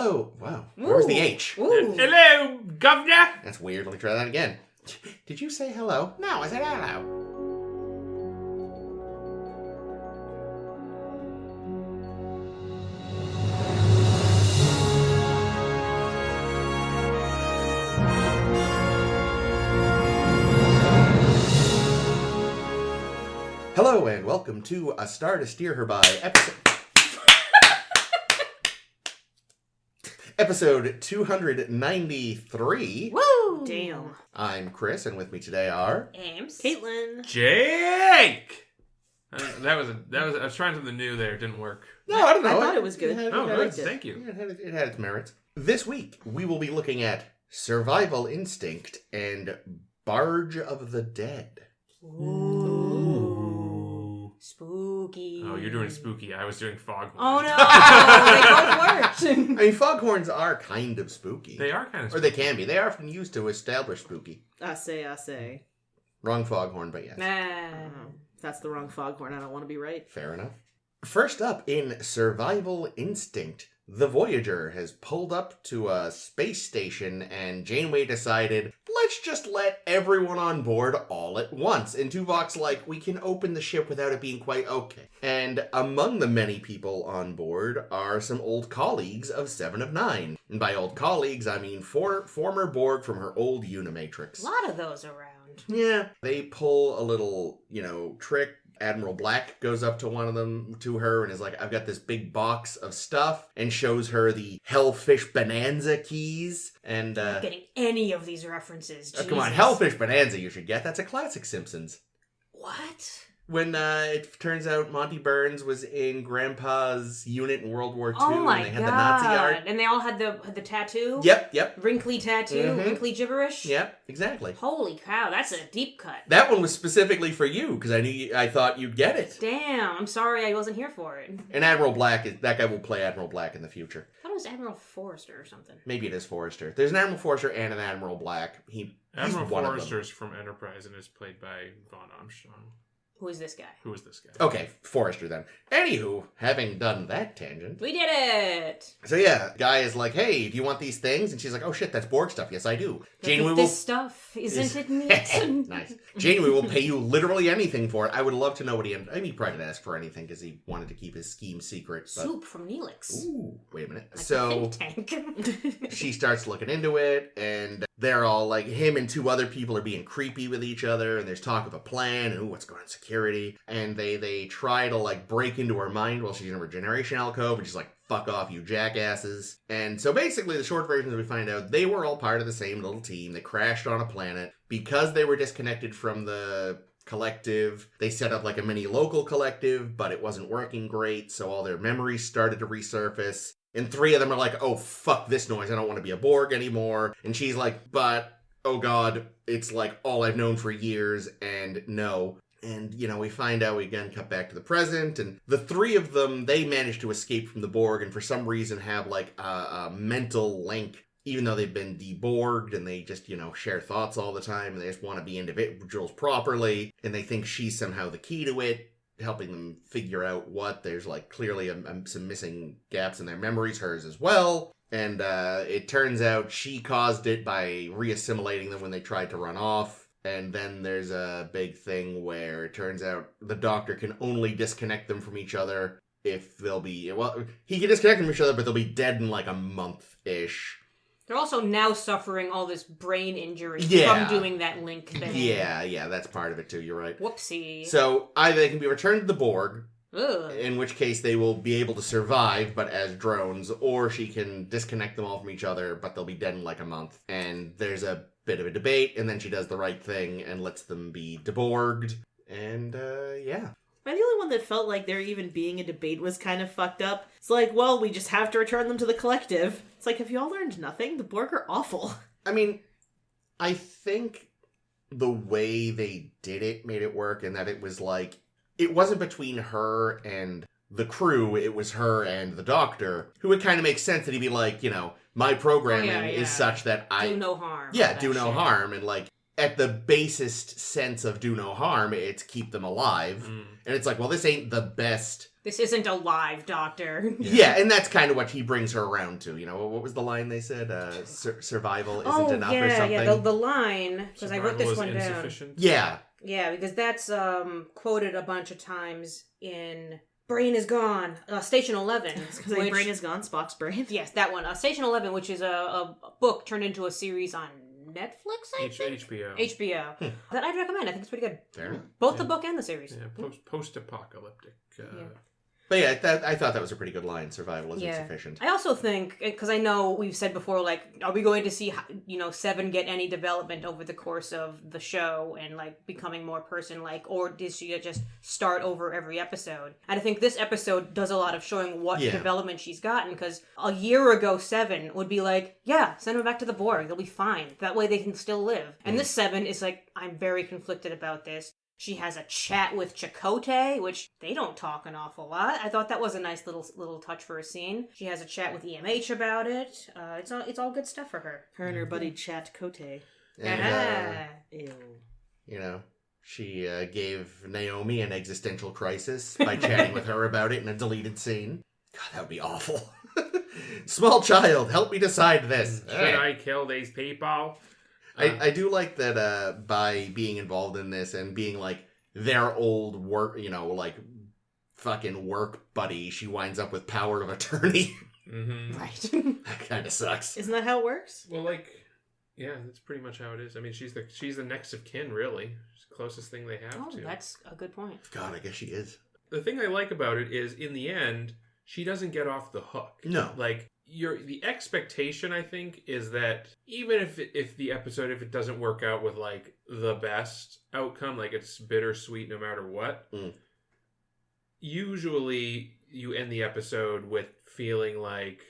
Hello. Wow. Where's the H? Ooh. Hello, governor. That's weird. Let me try that again. Did you say hello? No, I said hello. Hello and welcome to A Star to Steer Her By episode 293. Woo! Damn. I'm Chris, and with me today are Ames. Caitlin. Jake. I was trying something new there. It didn't work. No, I don't know. I thought it was good. Oh, I good. liked it. Thank you. Yeah, it had its merits. This week, we will be looking at Survival Instinct and Barge of the Dead. Ooh. Spooky. Oh, you're doing spooky. I was doing foghorn. Oh no! They both worked. I mean, foghorns are kind of spooky. They are kind of Or spooky. they can be. They are often used to establish spooky. I say. Wrong foghorn, but yes. Nah. If that's the wrong foghorn, I don't want to be right. Fair enough. First up in Survival Instinct, the Voyager has pulled up to a space station and Janeway decided, let's just let everyone on board all at once. And Tuvok's like, we can open the ship without it being quite okay. And among the many people on board are some old colleagues of Seven of Nine. And by old colleagues, I mean former Borg from her old Unimatrix. A lot of those around. Yeah. They pull a little, trick. Admiral Black goes up to one of them, to her, and is like, I've got this big box of stuff, and shows her the Hellfish Bonanza keys. And, I'm not getting any of these references. come on, Hellfish Bonanza you should get. That's a classic Simpsons. What? When it turns out Monty Burns was in Grandpa's unit in World War II, Oh my and they had god! the Nazi art. And they all had the tattoo. Yep. Wrinkly tattoo. Mhm. Wrinkly gibberish. Yep, exactly. Holy cow! That's a deep cut. That one was specifically for you, because I thought you'd get it. Damn! I'm sorry I wasn't here for it. And Admiral Black, that guy will play Admiral Black in the future. I thought it was Admiral Forrester or something. Maybe it is Forrester. There's an Admiral Forrester and an Admiral Black. He's Admiral one of them. Forrester's from Enterprise and is played by Vaughn Armstrong. Who is this guy? Who is this guy? Okay, Forrester then. Anywho, having done that tangent. We did it! So yeah, guy is like, hey, do you want these things? And she's like, oh shit, that's Borg stuff. Yes, I do. Janeway This stuff, isn't it neat? Nice. Janeway will pay you literally anything for it. I would love to know what he probably didn't ask for anything because he wanted to keep his scheme secret. But... Soup from Neelix. Ooh, wait a minute. Like So a think tank. she starts looking into it, and they're all like, him and two other people are being creepy with each other, and there's talk of a plan, and what's going on security, and they try to like break into her mind while she's in her regeneration alcove, and she's like, fuck off, you jackasses. And so basically the short version is we find out they were all part of the same little team. They crashed on a planet. Because they were disconnected from the collective, they set up like a mini local collective, but it wasn't working great, so all their memories started to resurface. And three of them are like, oh, fuck this noise, I don't want to be a Borg anymore. And she's like, but, oh god, it's like all I've known for years, and no. And, we find out, we again cut back to the present, and the three of them, they manage to escape from the Borg, and for some reason have like a mental link, even though they've been deborged, and they just, share thoughts all the time, and they just want to be individuals properly, and they think she's somehow the key to it, helping them figure out what. There's like clearly some missing gaps in their memories, hers as well. And it turns out she caused it by reassimilating them when they tried to run off. And then there's a big thing where it turns out the Doctor can only disconnect them from each other if they'll be... Well, he can disconnect them from each other, but they'll be dead in like a month-ish. They're also now suffering all this brain injury Yeah. from doing that link thing. Yeah, that's part of it too, you're right. Whoopsie. So either they can be returned to the Borg, Ugh. in which case they will be able to survive, but as drones, or she can disconnect them all from each other, but they'll be dead in like a month. And there's a bit of a debate, and then she does the right thing and lets them be deborged. And, yeah. Am I the only one that felt like there even being a debate was kind of fucked up? It's like, well, we just have to return them to the collective. It's like, have you all learned nothing? The Borg are awful. I mean, I think the way they did it made it work, and that it was like, it wasn't between her and the crew, it was her and the Doctor, who it kind of makes sense that he'd be like, my programming is such that do no harm. Yeah, do no harm, and like, at the basest sense of do no harm, it's keep them alive. And it's like, well, this ain't the best This isn't a live doctor. Yeah, and that's kind of what he brings her around to. You know, what was the line they said? Survival isn't enough or something? Yeah, the line, because I wrote this one down. Yeah. Yeah, because that's quoted a bunch of times in Brain is Gone, Station 11. Because Brain is Gone, Spock's brain. Yes, that one. Station 11, which is a book turned into a series on Netflix, I think? HBO. That I'd recommend. I think it's pretty good. Fair. Both the book and the series. Yeah, post-apocalyptic. But yeah, I thought that was a pretty good line. Survival isn't sufficient. I also think, because I know we've said before, like, are we going to see, Seven get any development over the course of the show and, like, becoming more person-like, or does she just start over every episode? And I think this episode does a lot of showing what development she's gotten, because a year ago, Seven would be like, yeah, send her back to the Borg, they'll be fine. That way they can still live. And this Seven is like, I'm very conflicted about this. She has a chat with Chakotay, which they don't talk an awful lot. I thought that was a nice little touch for a scene. She has a chat with EMH about it. It's all good stuff for her. Her and her buddy Chat Kote. And, Ew. you know, she gave Naomi an existential crisis by chatting with her about it in a deleted scene. God, that would be awful. Small child, help me decide this. Should I kill these people? I do like that by being involved in this and being like their old work, like fucking work buddy, she winds up with power of attorney. Mm-hmm. Right. That kind of sucks. Isn't that how it works? Well, yeah, that's pretty much how it is. I mean, she's the next of kin, really. She's the closest thing they have to. That's a good point. God, I guess she is. The thing I like about it is, in the end, she doesn't get off the hook. No. Like, the expectation, I think, is that even if the episode, if it doesn't work out with, like, the best outcome, like, it's bittersweet no matter what, usually you end the episode with feeling like,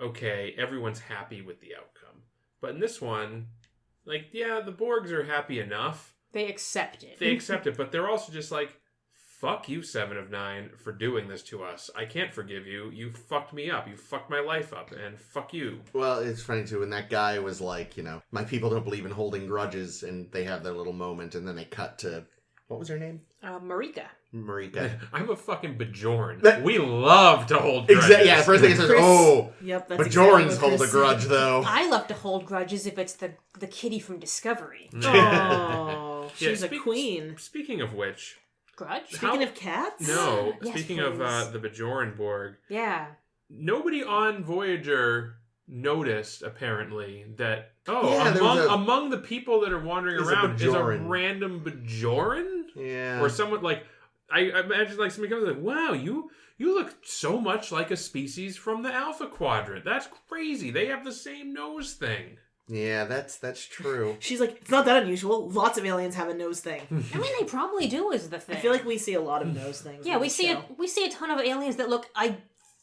okay, everyone's happy with the outcome. But in this one, like, yeah, the Borgs are happy enough. They accept it. But they're also just like, fuck you, 7 of 9, for doing this to us. I can't forgive you. You fucked me up. You fucked my life up, and fuck you. Well, it's funny, too, when that guy was like, my people don't believe in holding grudges, and they have their little moment, and then they cut to, what was her name? Marika. I'm a fucking Bajoran. We love to hold grudges. Exactly. Yeah, first thing it says, Yep, that's Bajorans exactly hold a grudge, though. I love to hold grudges if it's the kitty from Discovery. Oh, she's a queen. Speaking of which... Grudge? Speaking of cats? No. Yes, speaking please. of the Bajoran Borg. Yeah. Nobody on Voyager noticed, apparently, that, among the people that are wandering around is a random Bajoran? Yeah. Or someone, like, I imagine, like, somebody comes like, wow, you look so much like a species from the Alpha Quadrant. That's crazy. They have the same nose thing. Yeah, that's true. She's like, it's not that unusual. Lots of aliens have a nose thing. I mean, they probably do is the thing. I feel like we see a lot of nose things. Yeah, we see a ton of aliens that look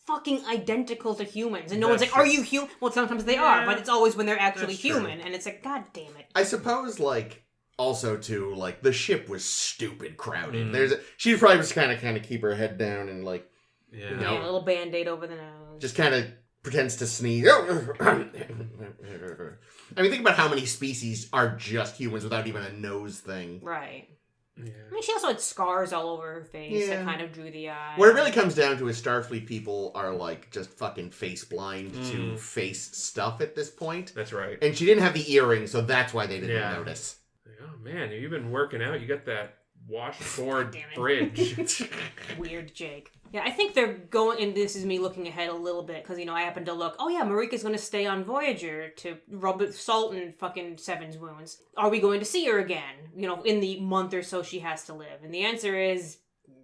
fucking identical to humans. And no one's like, are you human? Well, sometimes they are, but it's always when they're actually human. And it's like, god damn it. I suppose, like, also, too, like, the ship was stupid crowded. She'd probably just kind of keep her head down and, like, a little Band-Aid over the nose. Just kind of pretends to sneeze. I mean, think about how many species are just humans without even a nose thing. Right. Yeah. I mean, she also had scars all over her face that kind of drew the eye. What it really comes down to is Starfleet people are, like, just fucking face blind to face stuff at this point. That's right. And she didn't have the earring, so that's why they didn't notice. Oh, man, you've been working out. You got that washboard bridge. Weird Jake. Yeah, I think they're going, and this is me looking ahead a little bit, because, I happen to look, Marika's going to stay on Voyager to rub salt in fucking Seven's wounds. Are we going to see her again, in the month or so she has to live? And the answer is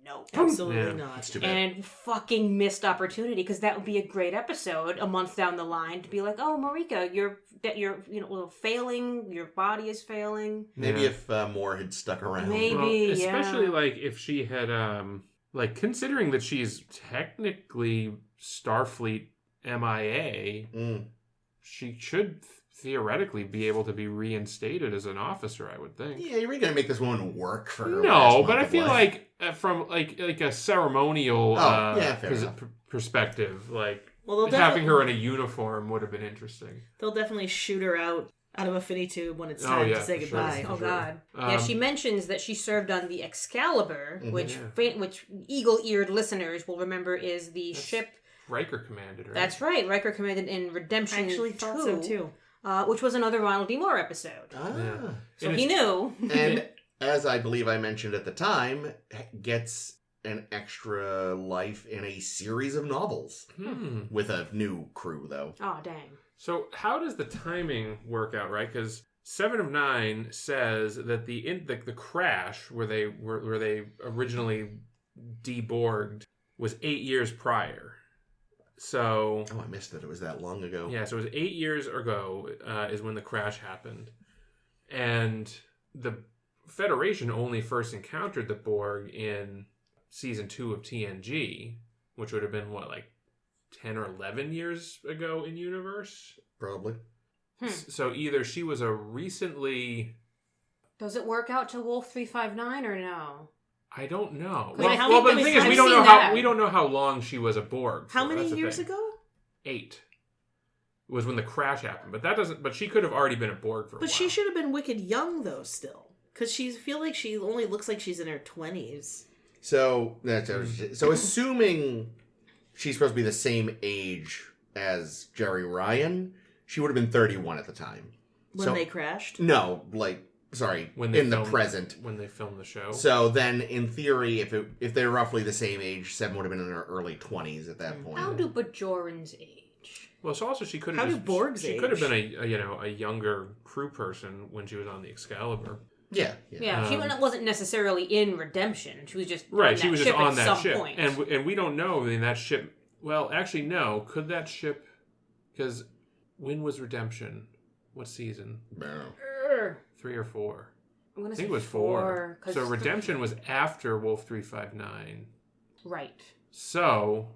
no. Absolutely not. That's too bad. And fucking missed opportunity, because that would be a great episode a month down the line to be like, oh, Marika, you're failing, your body is failing. Maybe if more had stuck around. Maybe, especially, like, if she had, like, considering that she's technically Starfleet MIA, she should theoretically be able to be reinstated as an officer, I would think. Yeah, you're really going to make this woman work for her. No, but I feel like from like a ceremonial perspective, like, they'll having her in a uniform would have been interesting. They'll definitely shoot her out out of Affinity Tube when it's time to say for sure, goodbye. for Oh sure. God! Yeah, she mentions that she served on the Excalibur, which Yeah. which eagle-eared listeners will remember is the ship. Riker commanded, right? That's right. Riker commanded in I Redemption actually thought so too. which was another Ronald D. Moore episode. Yeah. So And he knew. And as I believe I mentioned at the time, gets an extra life in a series of novels with a new crew, though. Oh dang! So how does the timing work out, right? Because 7 of 9 says that the crash where they originally deborged was 8 years prior. So Oh, I missed that it was that long ago. yeah, so it was 8 years ago is when the crash happened, and the Federation only first encountered the Borg in season 2 of TNG, which would have been what, like 10 or 11 years ago in universe. Probably. So either she was a recently, Does it work out to Wolf 359 or no? I don't know. I mean, how Well, many- but the thing is, I've we don't seen know that. we don't know how long she was a Borg. How for. many That's the years thing. ago? 8 was when the crash happened, but that doesn't. But she could have already been a Borg for a But while. she should have been wicked young though, still, because she feel like she only looks like she's in her 20s. So so assuming she's supposed to be the same age as Jerry Ryan, she would have been 31 at the time. When they crashed? No, sorry, when they in the filmed- present. when they filmed the show. So then, in theory, if they're roughly the same age, Seven would have been in her early 20s at that point. How do Bajorans age? Well, so also she could How have. do Borgs She age? could have been a younger crew person when she was on the Excalibur. Yeah. Yeah, she wasn't necessarily in Redemption. She was just Right, on she that was ship just on at that some ship, point. and we don't know. I mean, that ship. Well, actually, no. Could that ship? Because when was Redemption? What season? No. 3 or 4? I'm gonna I say think it was 4. 'cause So Redemption was after Wolf 359. right, So,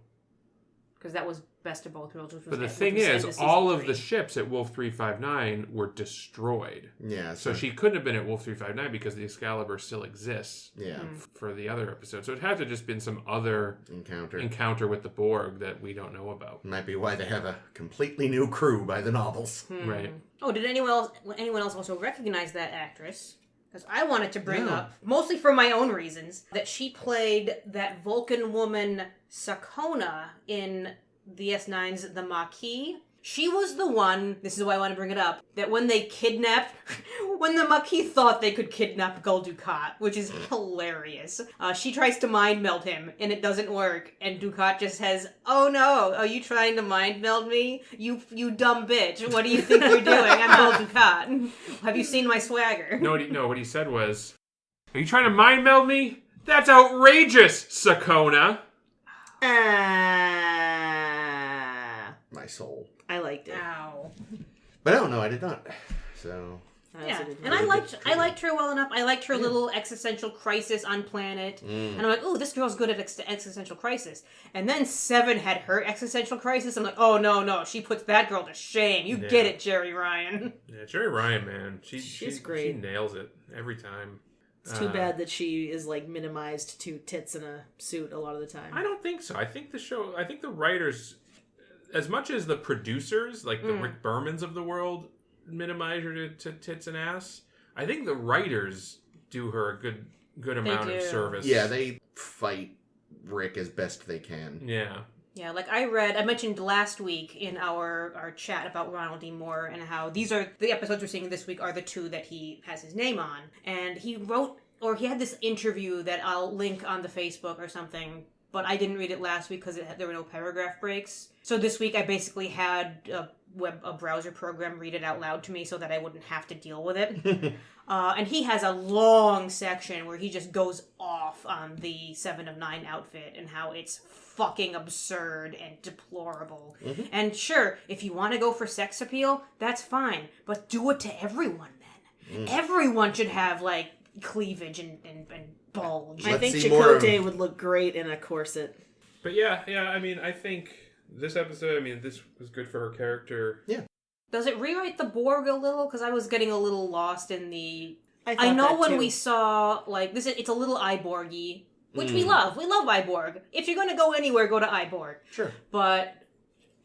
because that was Best of Both Worlds. Which was but the which thing was end is, of season all of 3. the ships at Wolf 359 were destroyed. Yeah. So she couldn't have been at Wolf 359 because the Excalibur still exists Yeah. for the other episode. So it had to just been some other encounter with the Borg that we don't know about. Might be why they have a completely new crew by the novels. Right. Oh, did anyone else also recognize that actress? Because I wanted to bring up, mostly for my own reasons, that she played that Vulcan woman Sakona in DS9's The Maquis. She was the one, this is why I want to bring it up, that when the Maquis thought they could kidnap Gul Dukat, which is hilarious, she tries to mind meld him, and it doesn't work, and Dukat just says, "Oh no, are you trying to mind meld me? You dumb bitch, what do you think you're doing? I'm Gul Dukat. Have you seen my swagger?" No, what he said was, "Are you trying to mind meld me? That's outrageous, Sakona." My soul. I liked it. Ow. But no, I did not. So. Yeah, and I liked her well enough. I liked her little existential crisis on planet, and I'm like, oh, this girl's good at existential crisis. And then Seven had her existential crisis. I'm like, oh no, she puts that girl to shame. You get it, Jerry Ryan. Yeah, Jerry Ryan, man, She's great. She nails it every time. It's too bad that she is like minimized to tits in a suit a lot of the time. I don't think so. I think the writers, as much as the producers, like the Rick Bermans of the world, minimize her to tits and ass, I think the writers do her a good amount of service. Yeah, they fight Rick as best they can. Yeah. Yeah, like I mentioned last week in our chat about Ronald D. Moore and how these are the episodes we're seeing this week are the 2 that he has his name on. And he had this interview that I'll link on the Facebook or something, but I didn't read it last week because there were no paragraph breaks. So this week I basically had a browser program read it out loud to me so that I wouldn't have to deal with it. And he has a long section where he just goes off on the 7 of 9 outfit and how it's fucking absurd and deplorable. Mm-hmm. And sure, if you want to go for sex appeal, that's fine. But do it to everyone then. Everyone should have, like, cleavage and bulge. I think see more of- Chakotay would look great in a corset. But yeah, I mean, I think this episode, this was good for her character. Yeah. Does it rewrite the Borg a little? Because I was getting a little lost in the... I I know that when too. we saw, like, it's a little Iborgy, which we love. We love Iborg. If you're going to go anywhere, go to Iborg. Sure. But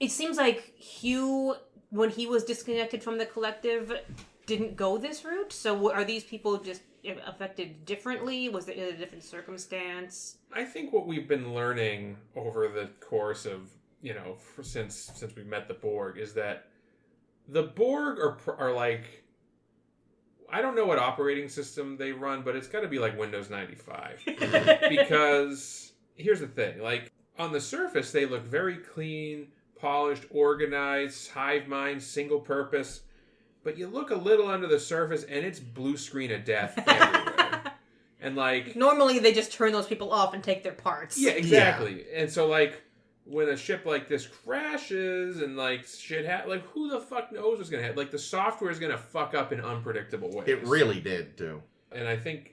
it seems like Hugh when he was disconnected from the collective, didn't go this route. So are these people just affected differently? Was it a different circumstance? I think what we've been learning over the course of, since we met the Borg is that the Borg are like, I don't know what operating system they run, but it's got to be like Windows 95. Because here's the thing, like on the surface, they look very clean, polished, organized, hive mind, single purpose. But you look a little under the surface and it's blue screen of death everywhere. And like... Normally they just turn those people off and take their parts. Yeah, exactly. Yeah. And so like, when a ship like this crashes and like shit like who the fuck knows what's gonna happen? Like the software is gonna fuck up in unpredictable ways. It really did too. And I think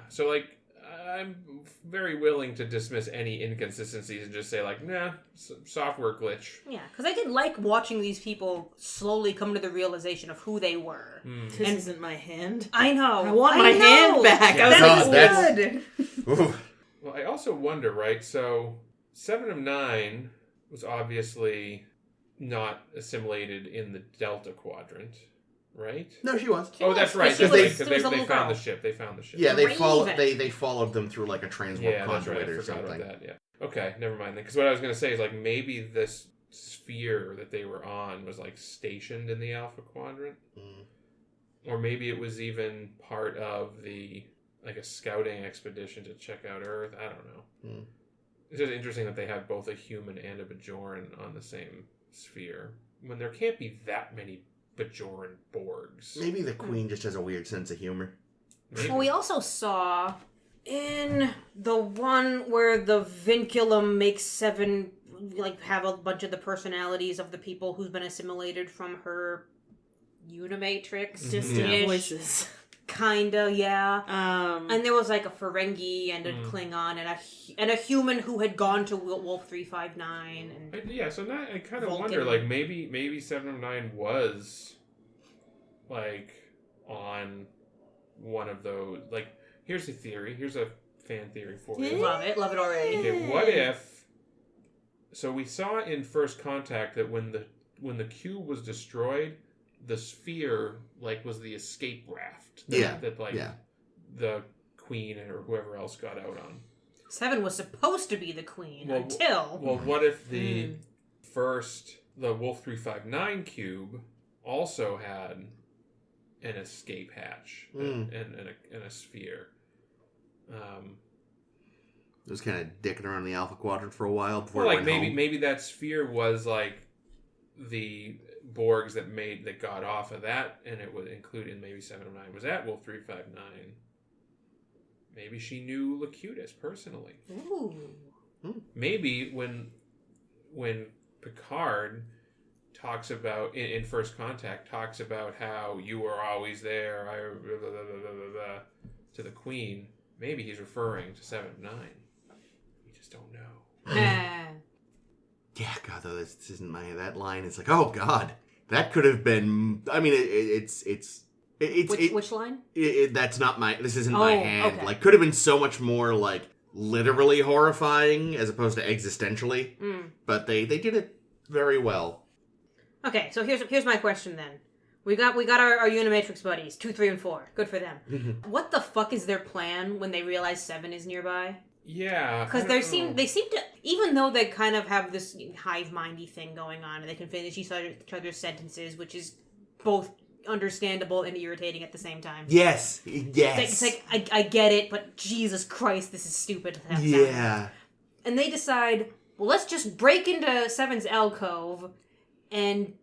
so like I'm very willing to dismiss any inconsistencies and just say like, nah, software glitch. Yeah, because I did like watching these people slowly come to the realization of who they were. This isn't my hand. I know. I want my hand back. Yeah, that was good. Well, I also wonder, right? So 7 of 9 was obviously not assimilated in the Delta Quadrant, right? No, she was. That's right. Because they found the ship. They found the ship. Yeah, they followed them through like a transwarp conduit or something. About that, yeah. Okay, never mind then. Because what I was going to say is like maybe this sphere that they were on was like stationed in the Alpha Quadrant. Or maybe it was even part of a scouting expedition to check out Earth. I don't know. It's just interesting that they have both a human and a Bajoran on the same sphere when there can't be that many Bajoran Borgs. Maybe the Queen just has a weird sense of humor. Maybe. Well, we also saw in the one where the vinculum makes 7 have a bunch of the personalities of the people who's been assimilated from her Unimatrix. Distant voices. Kinda, yeah. And there was like a Ferengi and a Klingon and a human who had gone to Wolf 359 and so now I kind of Vulcan. wonder, like maybe 7 of 9 was like on one of those. Like, here's a theory. Here's a fan theory for you. Love it already. Okay, what if? So we saw in First Contact that when the cube was destroyed, the sphere was the escape raft that the Queen or whoever else got out on. 7 was supposed to be the Queen until... Well, what if the Wolf 359 cube also had an escape hatch and a sphere? It was kind of dicking around the Alpha Quadrant for a while before maybe that sphere was like the Borgs that got off of that, and it would include in maybe 7 of 9 was at Wolf 359. Maybe she knew Locutus personally. Ooh. Maybe when Picard talks about in First Contact talks about how you were always there, to the Queen. Maybe he's referring to 7 of 9. We just don't know. Yeah, God, though, this isn't that line. It's like, oh, God, that could have been... I mean, Which line? That's not this isn't my hand. Okay. Like, could have been so much more, literally horrifying as opposed to existentially. But they did it very well. Okay, so here's my question then. We got our Unimatrix buddies, 2, 3, and 4. Good for them. What the fuck is their plan when they realize 7 is nearby? Yeah, because they seem to, even though they kind of have this hive mindy thing going on, and they can finish each other's sentences, which is both understandable and irritating at the same time. Yes. It's like I get it, but Jesus Christ, this is stupid. Yeah. And they decide, well, let's just break into 7's alcove and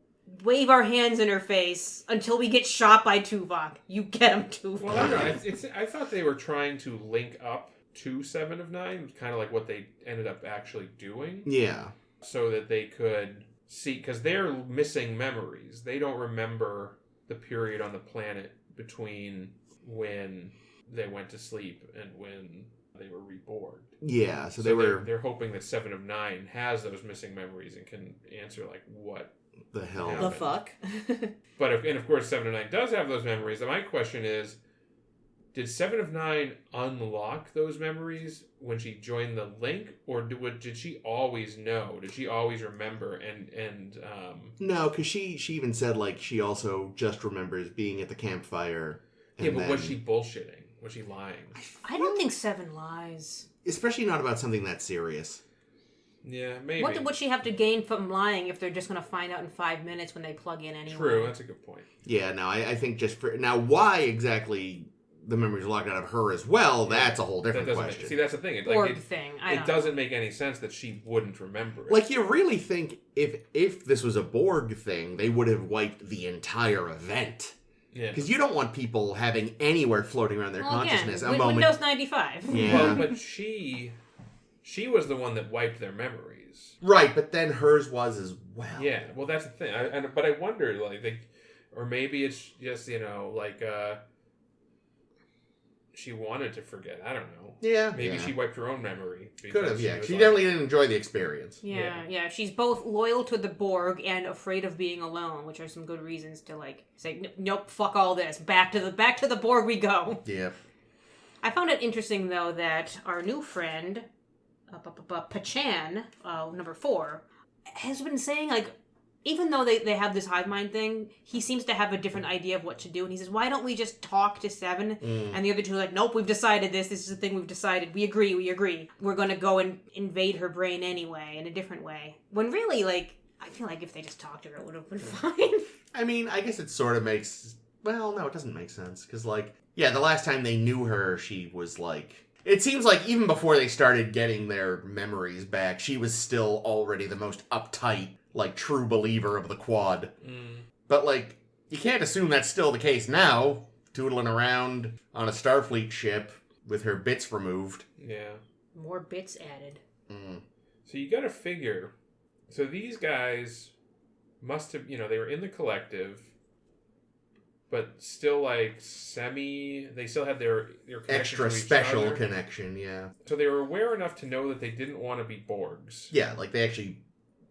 wave our hands in her face until we get shot by Tuvok. You get him, Tuvok. Well, I don't know. I thought they were trying to link up to 7 of 9, kind of like what they ended up actually doing. Yeah. So that they could see, because they're missing memories. They don't remember the period on the planet between when they went to sleep and when they were reborn. Yeah, so they're hoping that 7 of 9 has those missing memories and can answer what the hell the fuck. But of course 7 of 9 does have those memories. And my question is, did 7 of 9 unlock those memories when she joined the link, or did she always know? Did she always remember? And No, because she even said, like, she also just remembers being at the campfire. Yeah, but was she bullshitting? Was she lying? I don't think 7 lies. Especially not about something that serious. Yeah, maybe. What would she have to gain from lying if they're just going to find out in 5 minutes when they plug in anyway? True, that's a good point. Yeah, no, I think just for... Now, why exactly the memories are locked out of her as well, that's a whole different question. See, that's the thing. Borg thing. It doesn't make any sense that she wouldn't remember it. Like, you really think if this was a Borg thing, they would have wiped the entire event. Yeah. Because you don't want people having anywhere floating around their consciousness again, a moment. Windows 95. Yeah. Well, but she was the one that wiped their memories. Right, but then hers was as well. Yeah, well, that's the thing. But I wonder, like, or maybe it's just, like, she wanted to forget. I don't know. Yeah. Maybe she wiped her own memory. Could have, yeah. She like, definitely didn't enjoy the experience. Yeah. She's both loyal to the Borg and afraid of being alone, which are some good reasons to, like, say, nope, fuck all this. Back to the Borg we go. Yeah. I found it interesting, though, that our new friend, Pachan, number 4, has been saying, like, even though they have this hive mind thing, he seems to have a different idea of what to do. And he says, why don't we just talk to 7? And the other two are like, nope, we've decided this. This is the thing we've decided. We agree. We're going to go and invade her brain anyway, in a different way. When really, like, I feel like if they just talked to her, it would have been fine. I mean, I guess it sort of makes... Well, no, it doesn't make sense. Because, like, yeah, the last time they knew her, she was, like... It seems like even before they started getting their memories back, she was still already the most uptight, like, true believer of the Quad. But, like, you can't assume that's still the case now, tootling around on a Starfleet ship with her bits removed. Yeah. More bits added. So you gotta figure... So these guys must have... they were in the collective... But still, like, they still had their connection Extra to each special other. connection, yeah. So they were aware enough to know that they didn't want to be Borgs. Yeah, like, they actually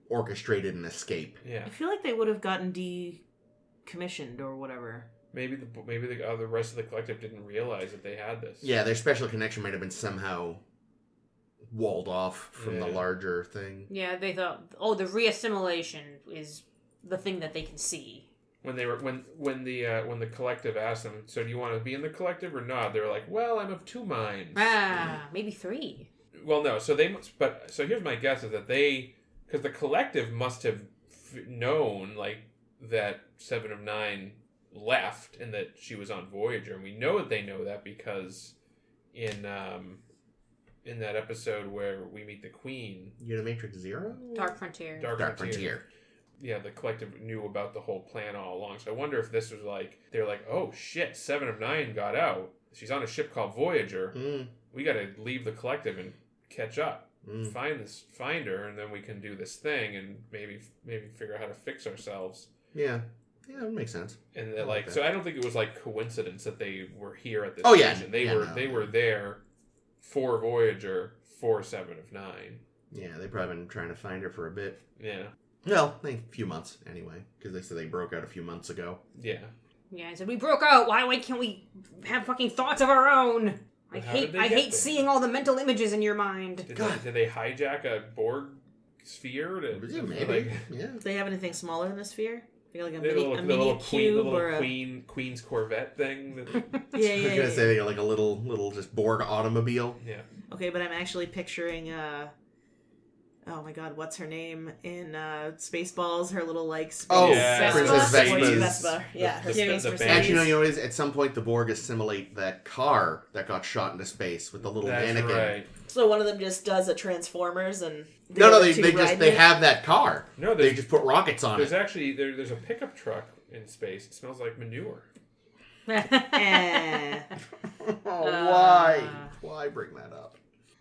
orchestrated an escape. Yeah. I feel like they would have gotten decommissioned or whatever. Maybe the rest of the collective didn't realize that they had this. Yeah, their special connection might have been somehow walled off from the larger thing. Yeah, they thought, the reassimilation is the thing that they can see. When the collective asked them, so do you want to be in the collective or not? They were like, well, I'm of 2 minds. Maybe 3. Well, no. So here's my guess is that because the collective must have known like that 7 of 9 left and that she was on Voyager, and we know that they know that because in that episode where we meet the Queen, Unimatrix Zero? Dark Frontier. Dark Frontier. Yeah, the collective knew about the whole plan all along. So I wonder if this was like, they're like, oh shit, 7 of 9 got out. She's on a ship called Voyager. We got to leave the collective and catch up. Find her, and then we can do this thing and maybe figure out how to fix ourselves. Yeah, it makes sense. And that, like, so I don't think it was like coincidence that they were here at this station. They were there for Voyager for 7 of 9. Yeah, they've probably been trying to find her for a bit. Yeah. Well, a few months anyway, because they said they broke out a few months ago. Yeah. Yeah, I said we broke out. Why can't we have fucking thoughts of our own? I hate seeing all the mental images in your mind. Did they hijack a Borg sphere? Yeah, maybe. Yeah. Do they have anything smaller than a sphere? Like a the mini cube or a Queen's Corvette thing. Yeah. I was gonna say they got like a little just Borg automobile. Yeah. Okay, but I'm actually picturing oh my god, what's her name in Spaceballs? Her little like space Princess Vespa. Yeah, her space the Mercedes. Actually, you know what it is? At some point, the Borg assimilate that car that got shot into space with the little mannequin. Right. So one of them just does a Transformers and they have that car. No, they just put rockets on there's it. Actually there's a pickup truck in space. It smells like manure. Why bring that up?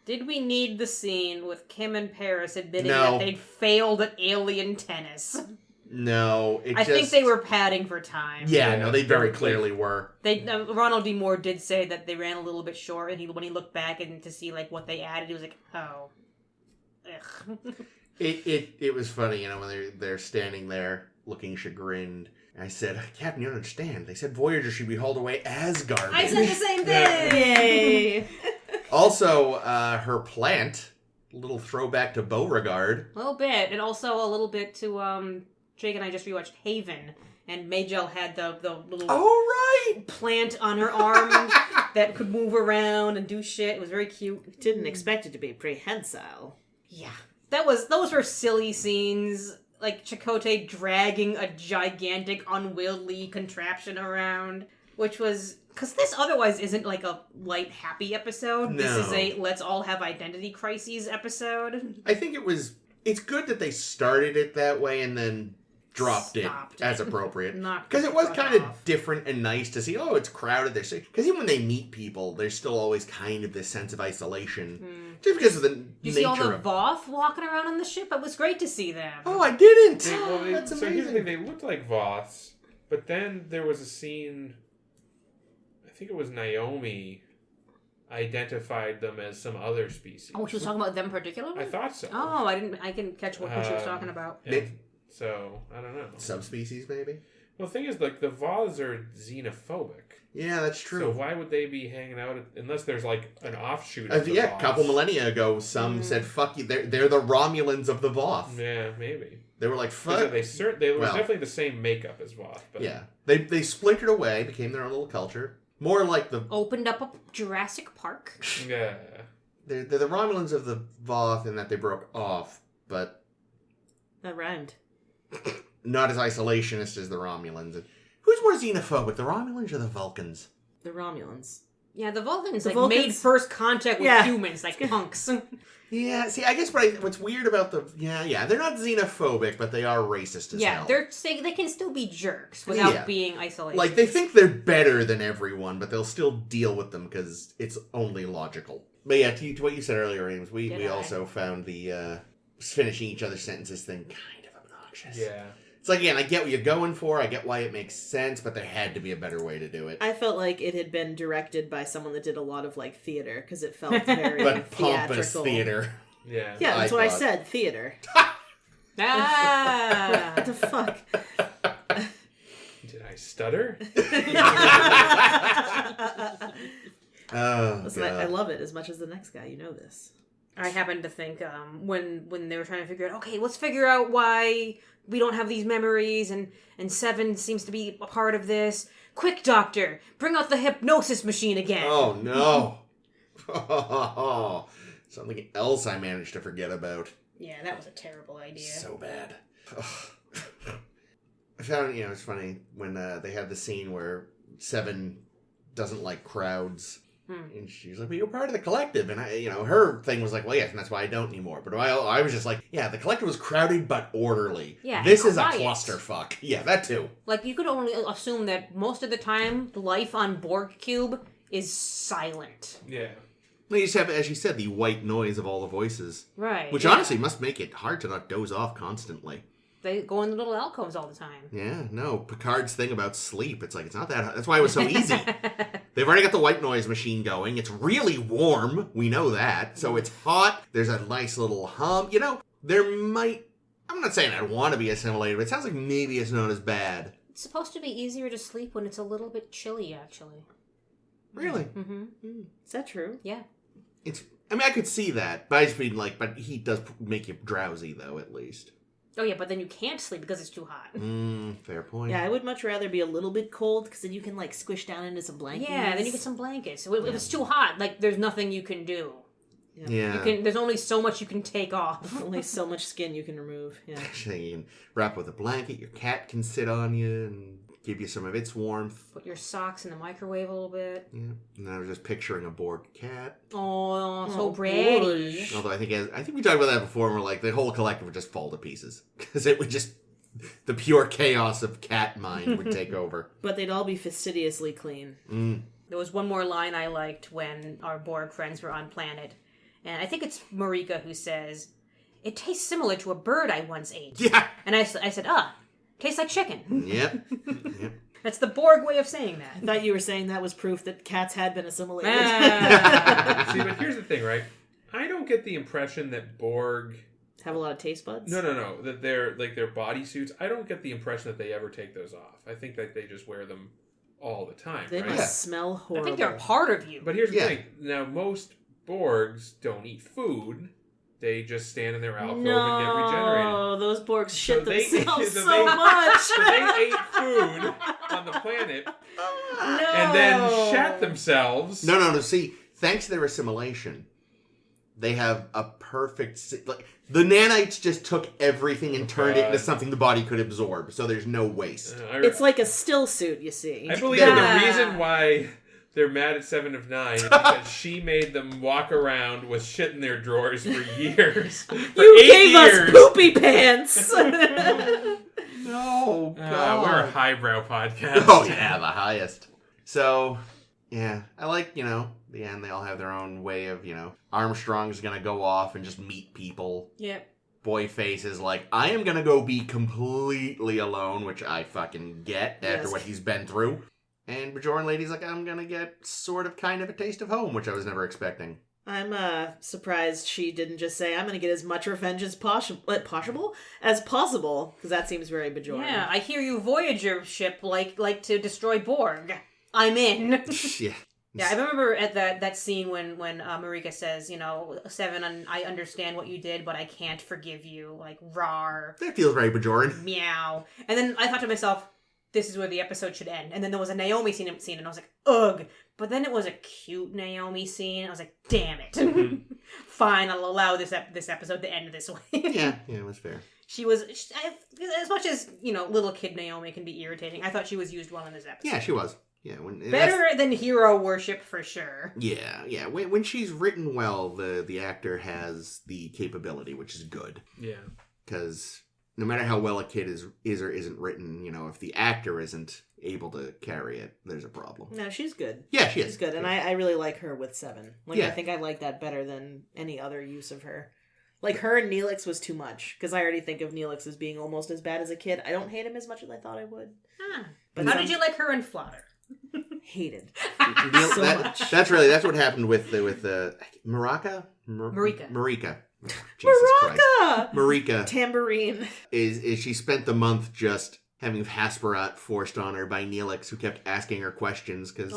Did we need the scene with Kim and Paris admitting No. that they'd failed at alien tennis? No, I think they were padding for time. Yeah, no, they very clearly were. Ronald D. Moore did say that they ran a little bit short, and when he looked back and to see like what they added, he was like, "Oh, ugh." It was funny, when they're standing there looking chagrined. And I said, Captain, you don't understand. They said Voyager should be hauled away as garbage. I said the same thing! Yay! Also, her plant, little throwback to Beauregard. A little bit, and also a little bit to, Jake and I just rewatched Haven, and Majel had the little right! plant on her arm that could move around and do shit. It was very cute. Didn't expect it to be prehensile. Yeah. Those were silly scenes. Like Chakotay dragging a gigantic, unwieldy contraption around, which was... Because this otherwise isn't like a light, happy episode. No. This is a let's all have identity crises episode. I think it's good that they started it that way and then dropped Stopped it as appropriate. Knocked Because the it was fuck kind of off. different and nice to see, it's crowded. Because even when they meet people, there's still always kind of this sense of isolation. Just because of the You nature see all the of... Voth walking around on the ship? It was great to see them. Oh, I didn't! That's So here's the amazing. thing, they looked like Voths, but then there was a scene, I think it was Naomi identified them as some other species. Oh, she was talking about them particularly? I thought so. Oh, I can catch what she was talking about. And so, I don't know. Subspecies, maybe? Well, the thing is, like, the Voths are xenophobic. Yeah, that's So true. why would they be hanging out, unless there's, like, an offshoot of the Yeah, a Voths? couple millennia ago, some said, fuck you, they're the Romulans of the Voth. Yeah, maybe. They were like, Because fuck... they were well, definitely the same makeup as Voth. But Yeah. They splintered away, became their own little culture. More like the... Opened up a Jurassic Park. Yeah. They're the Romulans of the Voth in that they broke off, but That rhymed. not as isolationist as the Romulans. And who's more xenophobic, the Romulans or the Vulcans? The Romulans. Yeah, the Vulcans The made Vulcans- first contact with Yeah. humans, like punks. Yeah, see, I guess what's weird about the... Yeah, they're not xenophobic, but they are racist as hell. They can still be jerks without Yeah. being isolated. Like, they think they're better than everyone, but they'll still deal with them because it's only logical. But yeah, to what you said earlier, Ames, we Did I? also found the finishing each other's sentences thing kind of obnoxious. Yeah. It's like, again, I get what you're going for, I get why it makes sense, but there had to be a better way to do it. I felt like it had been directed by someone that did a lot of like theater because it felt very But pompous theatrical. theater. Yeah. Yeah, that's what I thought. said. Theater. Ah! What the fuck? Did I stutter? Oh, Listen, God. I love it as much as the next guy. You know this. I happened to think when they were trying to figure out, okay, let's figure out why we don't have these memories, and Seven seems to be a part of this. Quick, Doctor, bring out the hypnosis machine again. Oh, no. Something else I managed to forget about. Yeah, that was a terrible idea. So bad. I found, it's funny when they had the scene where Seven doesn't like crowds. And she's like, well, you're part of the collective. And, her thing was like, well, yes, and that's why I don't anymore. But I was just like, yeah, the collective was crowded but orderly. Yeah, This and is a quiet. clusterfuck. Yeah, that too. Like, you could only assume that most of the time, life on Borg Cube is silent. Yeah. You just have, as you said, the white noise of all the voices. Right. Which honestly must make it hard to not doze off constantly. They go in the little alcoves all the time. Yeah, no. Picard's thing about sleep, it's like, it's not that... That's why it was so easy. They've already got the white noise machine going. It's really warm. We know that. So it's hot. There's a nice little hum. There might... I'm not saying I want to be assimilated, but it sounds like maybe it's not as bad. It's supposed to be easier to sleep when it's a little bit chilly, actually. Really? Mm-hmm. Is that true? Yeah. I could see that. But I just mean, but heat does make you drowsy, though, at least. Oh, yeah, but then you can't sleep because it's too hot. Fair point. Yeah, I would much rather be a little bit cold because then you can like squish down into some blankets. Yeah, then you get some blankets. If it's too hot, like, there's nothing you can do. Yeah. There's only so much you can take off. Only so much skin you can remove. Yeah. You can wrap with a blanket. Your cat can sit on you and give you some of its warmth. Put your socks in the microwave a little bit. Yeah. And I was just picturing a Borg cat. Oh, so Oh, pretty. Although I think we talked about that before, and we're like, the whole collective would just fall to pieces. Because it would just... The pure chaos of cat mind would take over. But they'd all be fastidiously clean. There was one more line I liked when our Borg friends were on planet. And I think it's Marika who says, "It tastes similar to a bird I once ate." Yeah. And I said, tastes like chicken. Yep. That's the Borg way of saying that. I thought you were saying that was proof that cats had been assimilated. Ah. See, but here's the thing, right? I don't get the impression that Borg Have a lot of taste buds? No. That they're like their bodysuits. I don't get the impression that they ever take those off. I think that they just wear them all the time. They right? must smell horrible. I think they're a part of you. But here's the thing. Now, most Borgs don't eat food. They just stand in their alcove and get regenerated. No, those Borgs shit themselves so so much. So they ate food on the planet No. and then shat themselves. No. See, thanks to their assimilation, they have a perfect... Like, the nanites just took everything and turned it into something the body could absorb, so there's no waste. It's like a still suit, you see. I believe the reason why they're mad at 7 of 9 is because she made them walk around with shit in their drawers for years. You gave us poopy pants! No, God. We're a highbrow podcast. Oh, yeah, the highest. So, yeah, I like, the end, they all have their own way of, Armstrong's gonna go off and just meet people. Yep. Boyface is like, I am gonna go be completely alone, which I fucking get after what he's been through. And Bajoran Lady's like, I'm gonna get sort of kind of a taste of home, which I was never expecting. I'm surprised she didn't just say, I'm going to get as much revenge as possible, because that seems very Bajoran. Yeah, I hear you Voyager ship like to destroy Borg. I'm in. Yeah. Yeah, I remember at that scene when Marika says, 7, I understand what you did, but I can't forgive you. Like, rawr. That feels very Bajoran. Meow. And then I thought to myself, this is where the episode should end. And then there was a Naomi scene, and I was like, ugh. But then it was a cute Naomi scene. I was like, damn it. Fine, I'll allow this episode to end this way. Yeah, it was fair. She was, as much as, little kid Naomi can be irritating, I thought she was used well in this episode. Yeah, she was. Yeah, better than hero worship for sure. Yeah. When she's written well, the actor has the capability, which is good. Yeah. Because no matter how well a kid is or isn't written, if the actor isn't able to carry it, there's a problem. No, she's good. Yeah, she is. She's good, and I really like her with 7. Like, yeah. I think I like that better than any other use of her. Like, her and Neelix was too much, because I already think of Neelix as being almost as bad as a kid. I don't hate him as much as I thought I would. But how did you like her in Flutter? Hated. So much. That's what happened with Marika. Marika. Jesus Christ. Marika. Tambourine. Is she spent the month just having Hasperat forced on her by Neelix, who kept asking her questions because,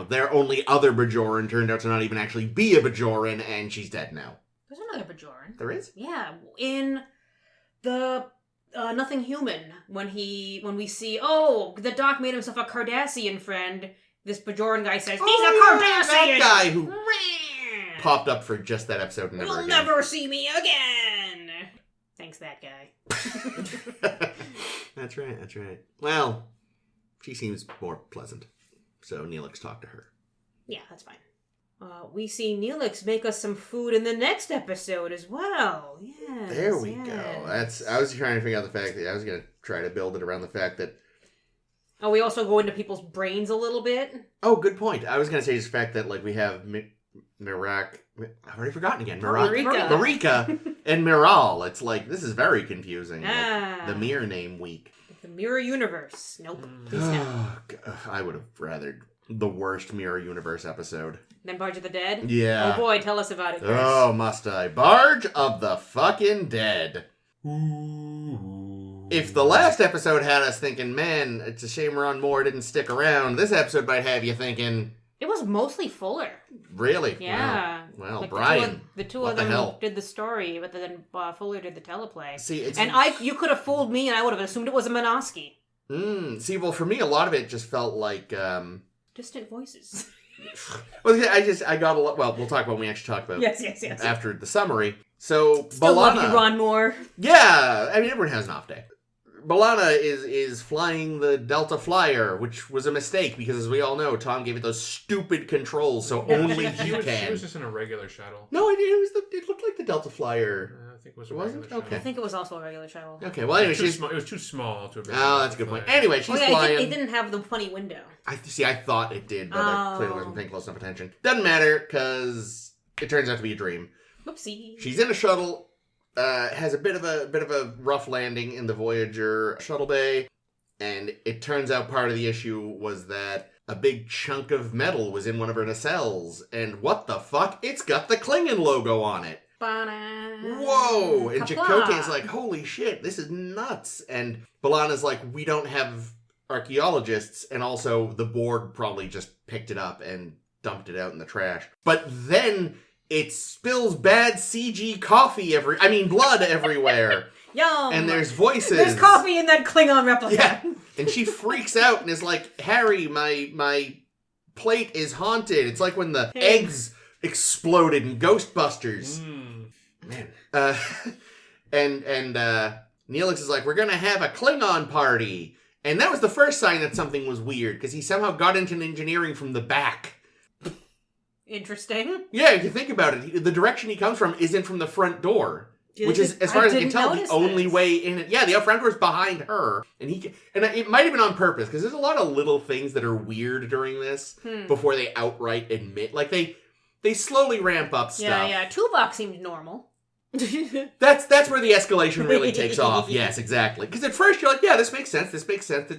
their only other Bajoran turned out to not even actually be a Bajoran, and she's dead now. There's another Bajoran. There is? Yeah, in the Nothing Human, when we see, the Doc made himself a Cardassian friend, this Bajoran guy says, he's a Cardassian! That guy who popped up for just that episode and never You'll again. never see me again! Thanks, that guy. That's right. Well, she seems more pleasant, so Neelix talked to her. Yeah, that's fine. We see Neelix make us some food in the next episode as well. Yes. There we go. I was trying to figure out the fact that I was going to try to build it around the fact that. Oh, we also go into people's brains a little bit. Oh, good point. I was going to say just the fact that we have Mirak. I've already forgotten again. Marika and Miral. It's this is very confusing. The mirror name week. The Mirror Universe. Nope. I would have rathered the worst Mirror Universe episode. Then Barge of the Dead? Yeah. Oh boy, tell us about it, Chris. Oh, must I? Barge of the fucking Dead. Ooh. If the last episode had us thinking, man, it's a shame Ron Moore didn't stick around, this episode might have you thinking... It was mostly Fuller. Really? Yeah. Well, Brian, the two what of them the hell? did the story, but then Fuller did the teleplay. See, you could have fooled me, and I would have assumed it was a Minosky. See, well, for me, a lot of it just felt like... Distant voices. Well, I got a lot... Well, we'll talk about when we actually talk about yes. after the summary. So, Still love B'Elanna... you, Ron Moore. Yeah, I mean, everyone has an off day. B'Elanna is flying the Delta Flyer, which was a mistake because, as we all know, Tom gave it those stupid controls, so only he can. She was just in a regular shuttle. No, it looked like the Delta Flyer. I think it was a regular shuttle. Okay. I think it was also a regular shuttle. Okay, well, anyway, it was too small to. Oh, that's a good point. Anyway, she's flying. It didn't have the funny window. I thought it did, but I clearly wasn't paying close enough attention. Doesn't matter because it turns out to be a dream. Whoopsie. She's in a shuttle. Has a bit of a rough landing in the Voyager shuttle bay, and it turns out part of the issue was that a big chunk of metal was in one of her nacelles, and what the fuck? It's got the Klingon logo on it. Whoa! And Chakotay's like, holy shit, this is nuts. And B'Elanna's like, we don't have archaeologists, and also the Borg probably just picked it up and dumped it out in the trash. But then it spills bad CG blood everywhere. Yum! And there's voices. There's coffee in that Klingon replica. Yeah. And she freaks out and is like, Harry, my plate is haunted. It's like when the eggs exploded in Ghostbusters. Man. And Neelix is like, we're gonna have a Klingon party. And that was the first sign that something was weird, because he somehow got into engineering from the back. Interesting. Yeah, if you think about it, the direction he comes from isn't from the front door. Which is, as far as I can tell, the only way in it. Yeah, the front door is behind her. And it might have been on purpose, because there's a lot of little things that are weird during this before they outright admit. Like, they slowly ramp up stuff. Yeah. Tuvok seemed normal. That's where the escalation really takes off. Yes, exactly. Because at first you're like, yeah, this makes sense.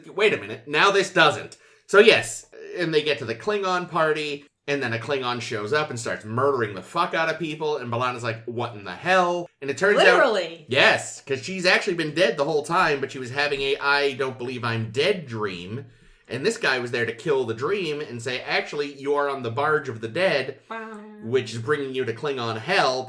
Wait a minute. Now this doesn't. So yes, and they get to the Klingon party, and then a Klingon shows up and starts murdering the fuck out of people, and B'Elanna's like, what in the hell? And it turns out... Literally. Yes, because she's actually been dead the whole time, but she was having a I don't believe I'm dead dream. And this guy was there to kill the dream and say, actually, you are on the Barge of the Dead, which is bringing you to Klingon Hell.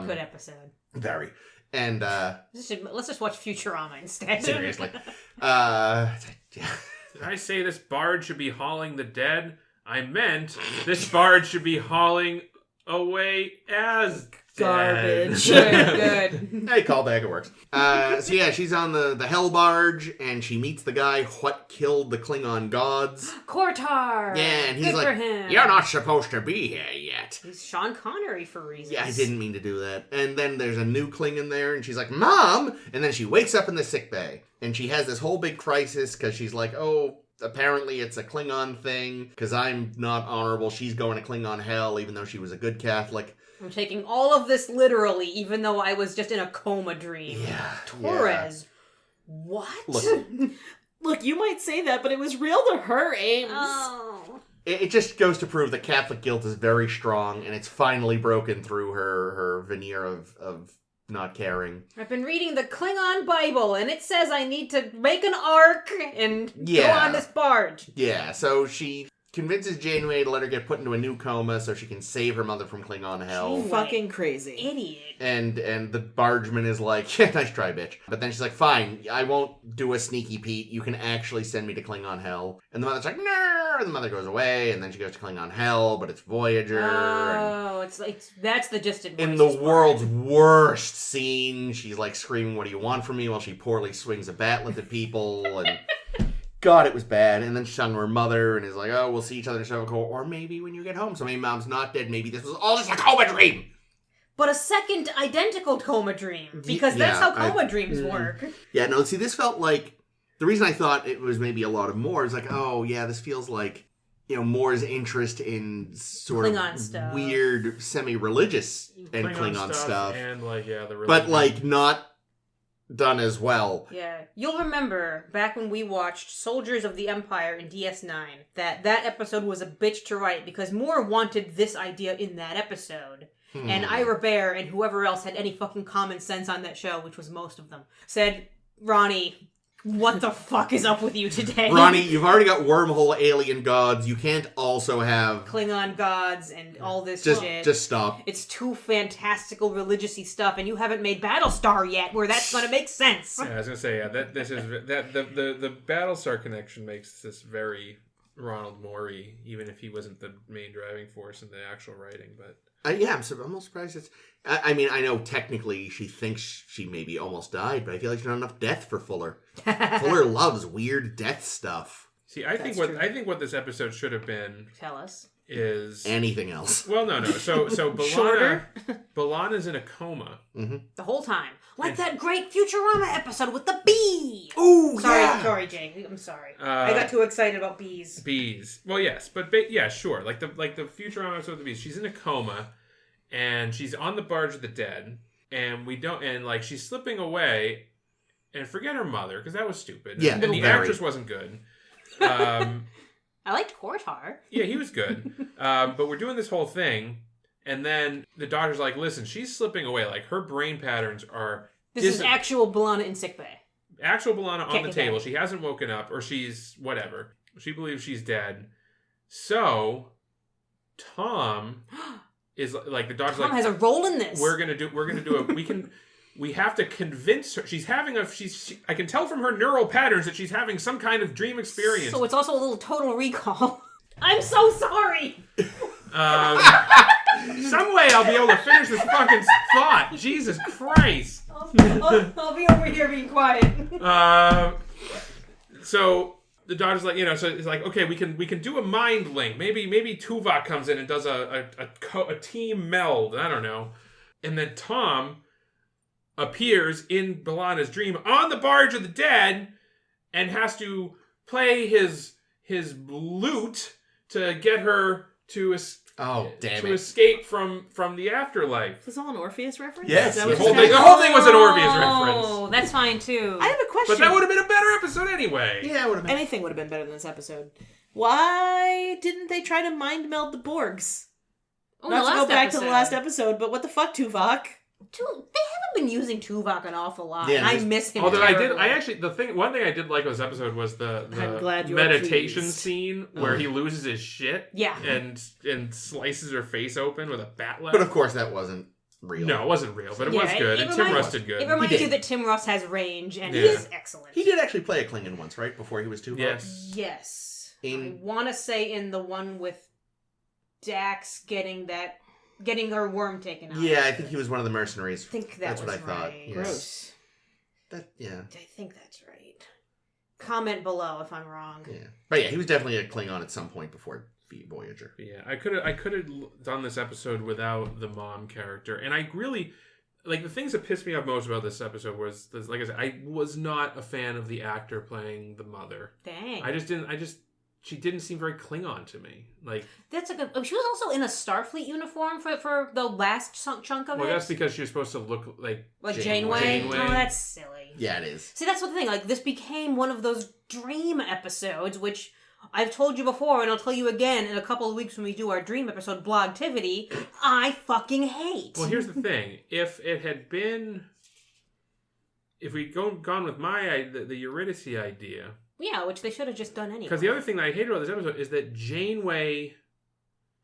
Good episode. Very. And, let's just watch Futurama instead. Seriously. Did I say this barge should be hauling the dead? I meant this barge should be hauling away as Garbage. Good. Hey, callback, it works. So yeah, she's on the Hell Barge, and she meets the guy what killed the Klingon gods. Kortar! Yeah, and he's Good like, for him. you're not supposed to be here yet. He's Sean Connery for reasons. Yeah, I didn't mean to do that. And then there's a new Klingon there, and she's like, Mom! And then she wakes up in the sickbay, and she has this whole big crisis, because she's like, oh... Apparently it's a Klingon thing, because I'm not honorable. She's going to Klingon Hell, even though she was a good Catholic. I'm taking all of this literally, even though I was just in a coma dream. Yeah. Torres. Yeah. What? Look, you might say that, but it was real to her, Ames. Oh. It just goes to prove that Catholic guilt is very strong, and it's finally broken through her veneer of not caring. I've been reading the Klingon Bible, and it says I need to make an ark and go on this barge. Yeah, so she convinces Janeway to let her get put into a new coma so she can save her mother from Klingon Hell. She's fucking crazy. Idiot. And the bargeman is like, yeah, nice try, bitch. But then she's like, fine, I won't do a sneaky Pete. You can actually send me to Klingon Hell. And the mother's like, no. And the mother goes away, and then she goes to Klingon Hell, but it's Voyager. Oh, it's like, that's the distant in the world's worst scene, she's like screaming, what do you want from me? While she poorly swings a batlet at people, and... God, it was bad. And then she sung to her mother and is like, oh, we'll see each other in Shoko, or maybe when you get home. So maybe Mom's not dead. Maybe this was all just a coma dream. But a second identical coma dream. Because that's how coma dreams work. Yeah, no, see, this felt like... The reason I thought it was maybe a lot of more is like, oh, yeah, this feels like, Moore's interest in sort Klingon of stuff. weird, semi-religious and Klingon stuff. And, the religion. But, not... done as well. Yeah. You'll remember back when we watched Soldiers of the Empire in DS9 that episode was a bitch to write because Moore wanted this idea in that episode. And Ira Bear and whoever else had any fucking common sense on that show, which was most of them, said, Ronnie, what the fuck is up with you today? Ronnie, you've already got wormhole alien gods. You can't also have... Klingon gods and all this shit. Just stop. It's too fantastical religious-y stuff, and you haven't made Battlestar yet, where that's going to make sense. Yeah, I was going to say, the Battlestar connection makes this very Ronald Moore-y, even if he wasn't the main driving force in the actual writing, but... I'm almost surprised it's... I mean, I know technically she thinks she maybe almost died, but I feel like there's not enough death for Fuller. Fuller loves weird death stuff. See, I think what this episode should have been... Tell us. Is... anything else. Well, no. So B'Elanna's in a coma. Mm-hmm. The whole time. Like that great Futurama episode with the bee! Ooh, Sorry, Jake. I'm sorry. I got too excited about bees. Bees. Well, yes, but yeah, sure. Like the Futurama episode with the bees. She's in a coma, and she's on the Barge of the Dead, and she's slipping away, and forget her mother, because that was stupid. Yeah, and the actress wasn't good. I liked Kortar. Yeah, he was good. But we're doing this whole thing, and then the doctor's like, listen, she's slipping away. Like, her brain patterns are... This is actual B'Elanna in sickbay. Actual B'Elanna on the table. Okay. She hasn't woken up, or she's whatever. She believes she's dead. So, Tom is like, the doctor's Tom like... has a role in this. We're gonna do we have to convince her. I can tell from her neural patterns that she's having some kind of dream experience. So it's also a little Total Recall. I'm so sorry. Some way I'll be able to finish this fucking thought. Jesus Christ. I'll be over here being quiet. So the daughter's like, so it's like, okay, we can do a mind link. Maybe Tuvok comes in and does a team meld. I don't know. And then Tom appears in B'Elanna's dream on the Barge of the Dead and has to play his lute to get her to escape from the afterlife. Is this all an Orpheus reference? Yes. The whole thing was an Orpheus reference. Oh, that's fine too. I have a question. But that would have been a better episode anyway. Yeah, it would have been. Anything would have been better than this episode. Why didn't they try to mind meld the Borgs? Not to go back to the last episode, but what the fuck, Tuvok? They haven't been using Tuvok an awful lot, Yeah, and I miss him. Although terribly. one thing I did like of this episode was I'm glad the you were meditation pleased. scene where he loses his shit, Yeah. and slices her face open with a bat left. But of course, that wasn't real. No, it wasn't real, but it was Yeah, good. it And Tim Russ did good. It reminds He you did. that Tim Ross has range, and he Yeah. is excellent. He did actually play a Klingon once, right? Before he was Tuvok? Yes. Yes. In- I want to say in the one with Dax getting her worm taken out. Yeah, I think he was one of the mercenaries. I think That's was what I thought. right. Yes. Gross. Yeah. I think that's right. Comment below if I'm wrong. Yeah. But yeah, he was definitely a Klingon at some point before Voyager. Yeah, I could have done this episode without the mom character, and I really like the things that pissed me off most about this episode was, like I said, I was not a fan of the actor playing the mother. Dang. She didn't seem very Klingon to me. Like, That's a good. She was also in a Starfleet uniform for the last chunk of it. well, that's because she was supposed to look like Janeway. Janeway. Oh, that's silly. Yeah, it is. See, that's what the thing. Like, this became one of those dream episodes, which I've told you before, and I'll tell you again in a couple of weeks when we do our dream episode, Blogtivity. I fucking hate. Well, here's the thing: if we'd gone with the Eurydice idea. Yeah, which they should have just done anyway. Because the other thing that I hated about this episode is that Janeway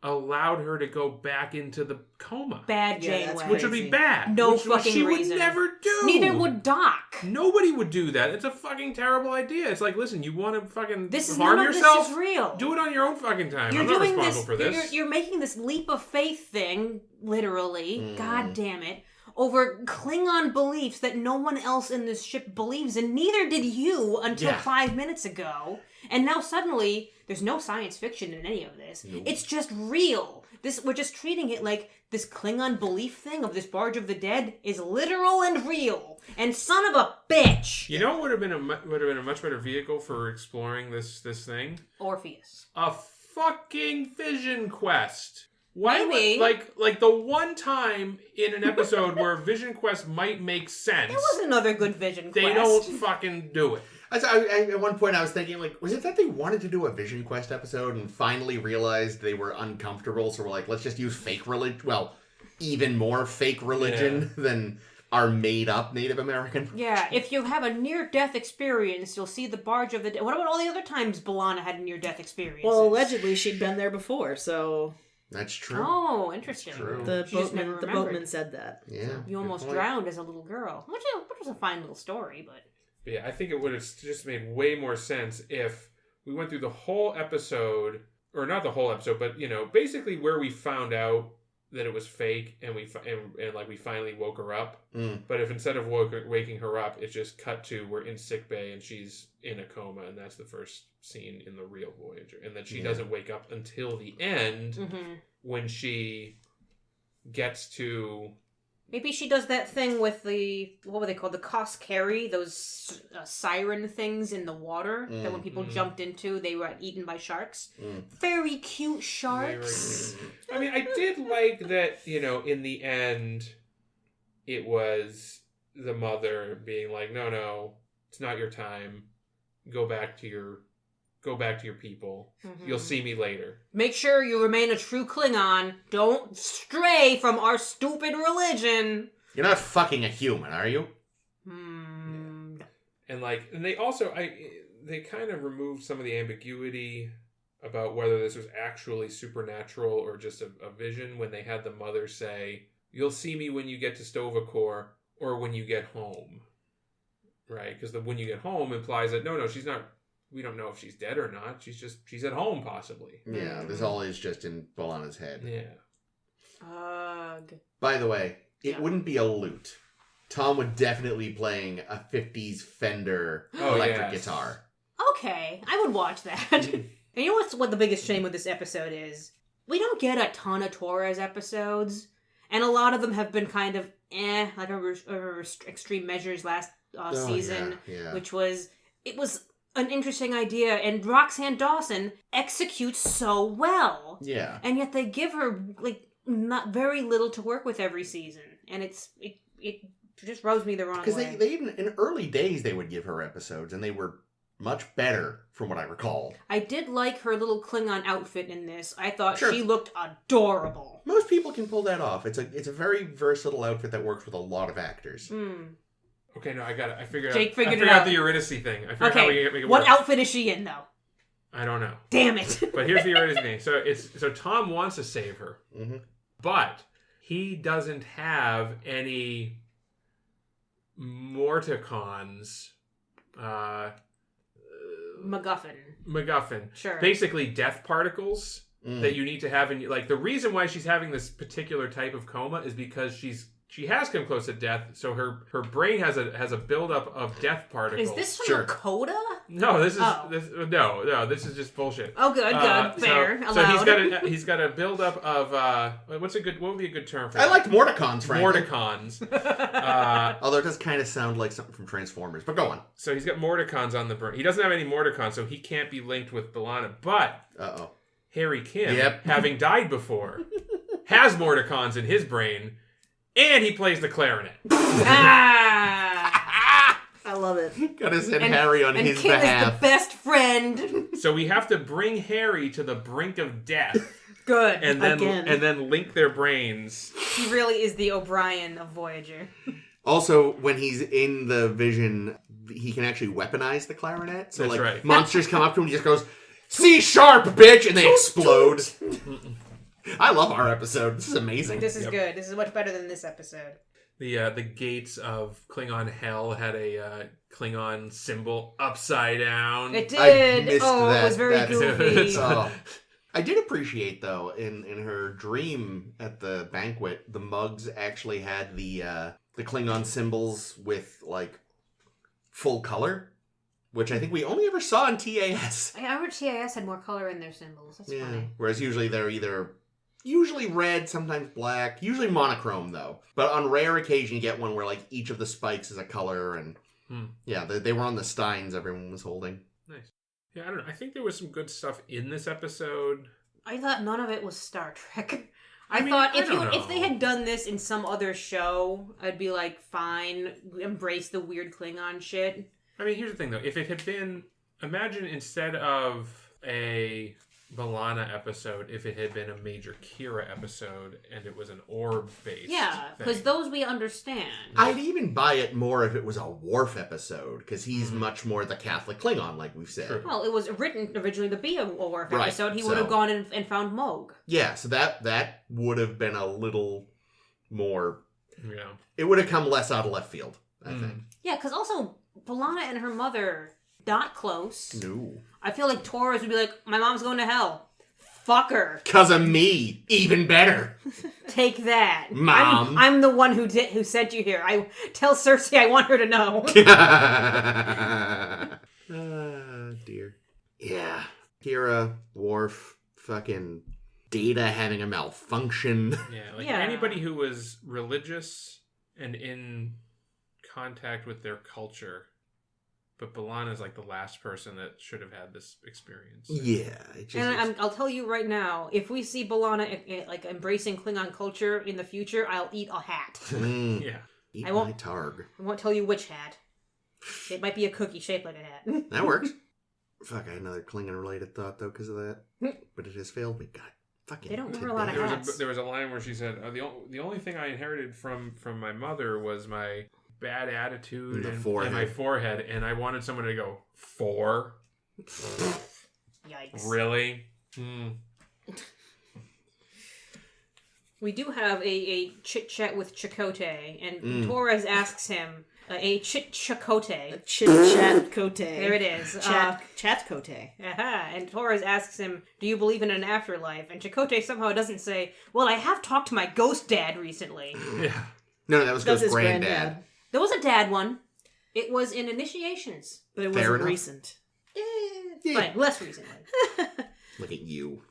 allowed her to go back into the coma. Bad Yeah, Janeway. that's Which would be bad. No which fucking she reason. would never do. Neither would Doc. Nobody would do that. It's a fucking terrible idea. It's like, listen, you want to fucking harm none yourself? Of this is real. Do it on your own fucking time. You're I'm not doing responsible this. for this. You're making this leap of faith thing, literally. God damn it. Over Klingon beliefs that no one else in this ship believes in. Neither did you until 5 minutes ago. And now suddenly, there's no science fiction in any of this. Nope. It's just real. We're just treating it like this Klingon belief thing of this Barge of the Dead is literal and real. And son of a bitch! You know what would have been a much better vehicle for exploring this thing? Orpheus. A fucking Vision Quest. Why Maybe. like the one time in an episode where Vision Quest might make sense, There was another good Vision Quest. they don't fucking do it. At one point I was thinking, like, was it that they wanted to do a Vision Quest episode and finally realized they were uncomfortable, so we're like, let's just use fake religion, well, even more fake religion than our made-up Native American? Yeah, if you have a near-death experience, you'll see the Barge of the Dead. What about all the other times B'Elanna had a near-death experience? Well, allegedly she'd been there before, so That's true. Oh, interesting. True. the She just never boatman remembered. said that. Yeah. You almost drowned as a little girl, which was a fine little story, but... Yeah, I think it would have just made way more sense if we went through the whole episode, or not the whole episode, but basically where we found out that it was fake, and we finally woke her up. But if instead of waking her up, it's just cut to we're in sickbay and she's in a coma, and that's the first scene in the real Voyager, and that she doesn't wake up until the end when she gets to. Maybe she does that thing with the, what were they called? The Koskari, those siren things in the water that when people jumped into, they were eaten by sharks. Very cute sharks. I mean, I did like that, in the end, it was the mother being like, no, it's not your time. Go back to your go back to your people. Mm-hmm. You'll see me later. Make sure you remain a true Klingon. Don't stray from our stupid religion. You're not fucking a human, are you? And they also, they kind of removed some of the ambiguity about whether this was actually supernatural or just a vision when they had the mother say, "You'll see me when you get to Tovacor or when you get home." Right? Because the "when you get home" implies that, no, she's not, we don't know if she's dead or not. She's at home, possibly. Yeah, this all is just in B'Elanna's head. Yeah. Ugh. By the way, it wouldn't be a lute. Tom would definitely be playing a 50s Fender electric guitar. Okay, I would watch that. And you know what the biggest shame with this episode is? We don't get a ton of Torres episodes, and a lot of them have been kind of like Extreme Measures last season, which was an interesting idea, and Roxanne Dawson executes so well. Yeah. And yet they give her not very little to work with every season, and it just rubs me the wrong way. Because they even in early days they would give her episodes, and they were much better from what I recall. I did like her little Klingon outfit in this. I thought she looked adorable. Most people can pull that off. It's a very versatile outfit that works with a lot of actors. Okay, no, I got it. I figured Jake figured out the Eurydice thing. I figured out how we make it what work. outfit is she in, though? I don't know. Damn it. But here's the Eurydice thing. So Tom wants to save her, but he doesn't have any Morticons. MacGuffin. Sure. Basically, death particles that you need to have in. The reason why she's having this particular type of coma is because she has come close to death, so her brain has a buildup of death particles. Is this from a coda? No, this is just bullshit. Oh, good, fair. So he's got a buildup of what would be a good term for that? I liked Morticons, frankly. Morticons. Although it does kind of sound like something from Transformers, but go on. So he's got Morticons on the brain. He doesn't have any Morticons, so he can't be linked with B'Elanna. But Harry Kim, having died before, has Morticons in his brain. And he plays the clarinet. I love it. Gotta send Harry on his Kim behalf. Is the best friend. So we have to bring Harry to the brink of death. Good. And then link their brains. He really is the O'Brien of Voyager. Also, when he's in the vision, he can actually weaponize the clarinet. So That's monsters come up to him and he just goes, C sharp, bitch! And they explode. I love our episode. This is amazing. This is good. This is much better than this episode. The gates of Klingon Hell had a Klingon symbol upside down. It did. I missed that. It was very goofy. I did appreciate, though, in her dream at the banquet, the mugs actually had the Klingon symbols with, full color, which I think we only ever saw in TAS. I remember TAS had more color in their symbols. That's funny. Whereas usually they're usually red, sometimes black, usually monochrome though. But on rare occasion you get one where each of the spikes is a color, and they were on the steins everyone was holding. Nice. Yeah, I don't know. I think there was some good stuff in this episode. I thought none of it was Star Trek. I thought if they had done this in some other show, I'd be fine, embrace the weird Klingon shit. I mean, here's the thing though. If it had been, imagine instead of a B'Elanna episode, if it had been a major Kira episode and it was an orb-based because those we understand. I'd even buy it more if it was a Worf episode, because he's much more the Catholic Klingon, like we've said. True. Well, it was written originally to be a Worf episode. He would have gone and found Moog. Yeah, so that would have been a little more... Yeah. It would have come less out of left field, I think. Yeah, because also, B'Elanna and her mother, not close. No. I feel like Torres would be like, my mom's going to hell. Fuck her. 'Cause of me. Even better. Take that. Mom. I'm the one who sent you here. I tell Cersei I want her to know. Dear. Yeah. Kira, Worf, fucking Data having a malfunction. Yeah, anybody who was religious and in contact with their culture. But B'Elanna is the last person that should have had this experience. Yeah. I'll tell you right now, if we see B'Elanna embracing Klingon culture in the future, I'll eat a hat. Yeah. Eat my targ. I won't tell you which hat. It might be a cookie shaped like a hat. That works. Fuck, I had another Klingon-related thought, though, because of that. But it has failed me. God, fucking... They don't wear a lot of hats. There was a line where she said, the only thing I inherited from my mother was my bad attitude and my forehead, and I wanted someone to go, 4? Yikes. Really? We do have a chit-chat with Chakotay, and Torres asks him, a chit-Chakotay. A chit-chat-Cote. There it is. Chat-Cote. And Torres asks him, do you believe in an afterlife? And Chakotay somehow doesn't say, well, I have talked to my ghost dad recently. Yeah. No, that was That's Ghost his Granddad. There was a dad one. It was in Initiations. But it Fair wasn't enough. recent. Yeah. Fine, less recently. Look at you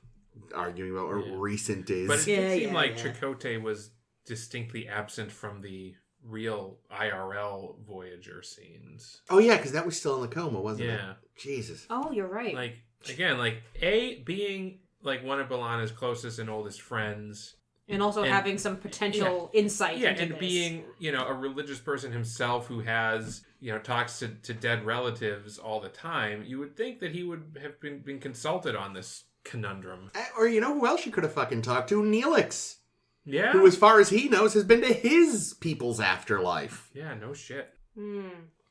arguing about what recent is. But it did seem like Chakotay was distinctly absent from the real IRL Voyager scenes. Oh, yeah, because that was still in the coma, wasn't it? Yeah. Jesus. Oh, you're right. Like, again, like, being, like, one of B'Elanna's closest and oldest friends. And also having some potential insight into and this. being, a religious person himself who has, talks to dead relatives all the time, you would think that he would have been consulted on this conundrum. Or you know who else you could have fucking talked to? Neelix. Yeah. Who, as far as he knows, has been to his people's afterlife. Yeah, no shit.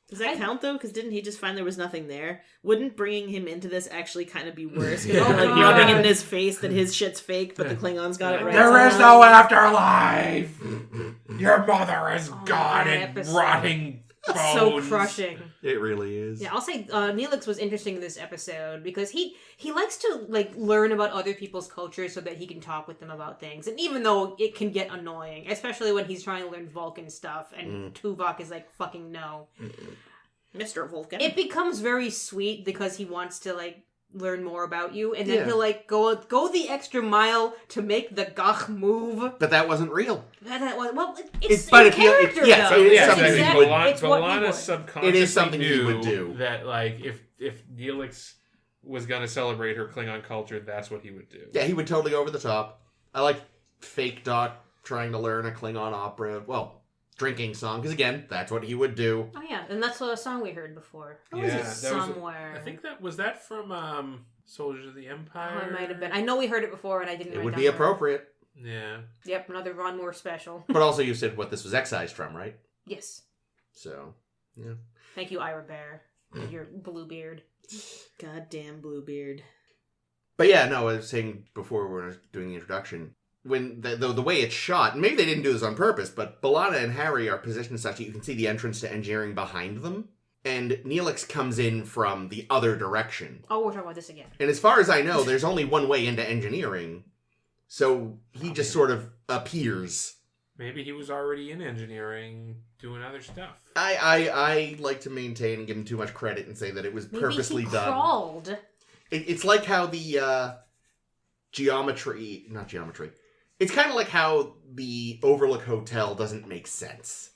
Does that count, though? Because didn't he just find there was nothing there? Wouldn't bringing him into this actually kind of be worse? Like rubbing it in his face that his shit's fake, but the Klingons got it right. There is no afterlife! Your mother is gone and rotting bones. So crushing. It really is. Yeah, I'll say Neelix was interesting in this episode because he likes to learn about other people's cultures so that he can talk with them about things. And even though it can get annoying, especially when he's trying to learn Vulcan stuff and Tuvok is like, fucking no. Mr. Vulcan. It becomes very sweet because he wants to learn more about you, and then he'll go the extra mile to make the Gach move. But that wasn't real. It's but in character, yes, though. it is It's something exactly- he would- it's what he B'Elanna would. subconsciously It is something he would do. That, if Neelix was going to celebrate her Klingon culture, that's what he would do. Yeah, he would totally over the top. I like fake Doc trying to learn a Klingon opera. Well, drinking song, because again, that's what he would do. Oh yeah, and that's a song we heard before. Somewhere. I think that was from Soldiers of the Empire. Oh, it might have been. I know we heard it before, and I didn't. It would be appropriate. Yeah. Yep, another Ron Moore special. But also, you said what this was excised from, right? Yes. So, yeah. Thank you, Ira Bear, with your blue beard. Goddamn Bluebeard. But yeah, no, I was saying before we were doing the introduction, when the way it's shot, and maybe they didn't do this on purpose, but B'Elanna and Harry are positioned such that you can see the entrance to engineering behind them, and Neelix comes in from the other direction. Oh, we're talking about this again. And as far as I know, there's only one way into engineering, so he just sort of appears. Maybe he was already in engineering doing other stuff. I like to maintain and give him too much credit and say that it was purposely done. Crawled. It's like how the not geometry. It's kind of like how the Overlook Hotel doesn't make sense.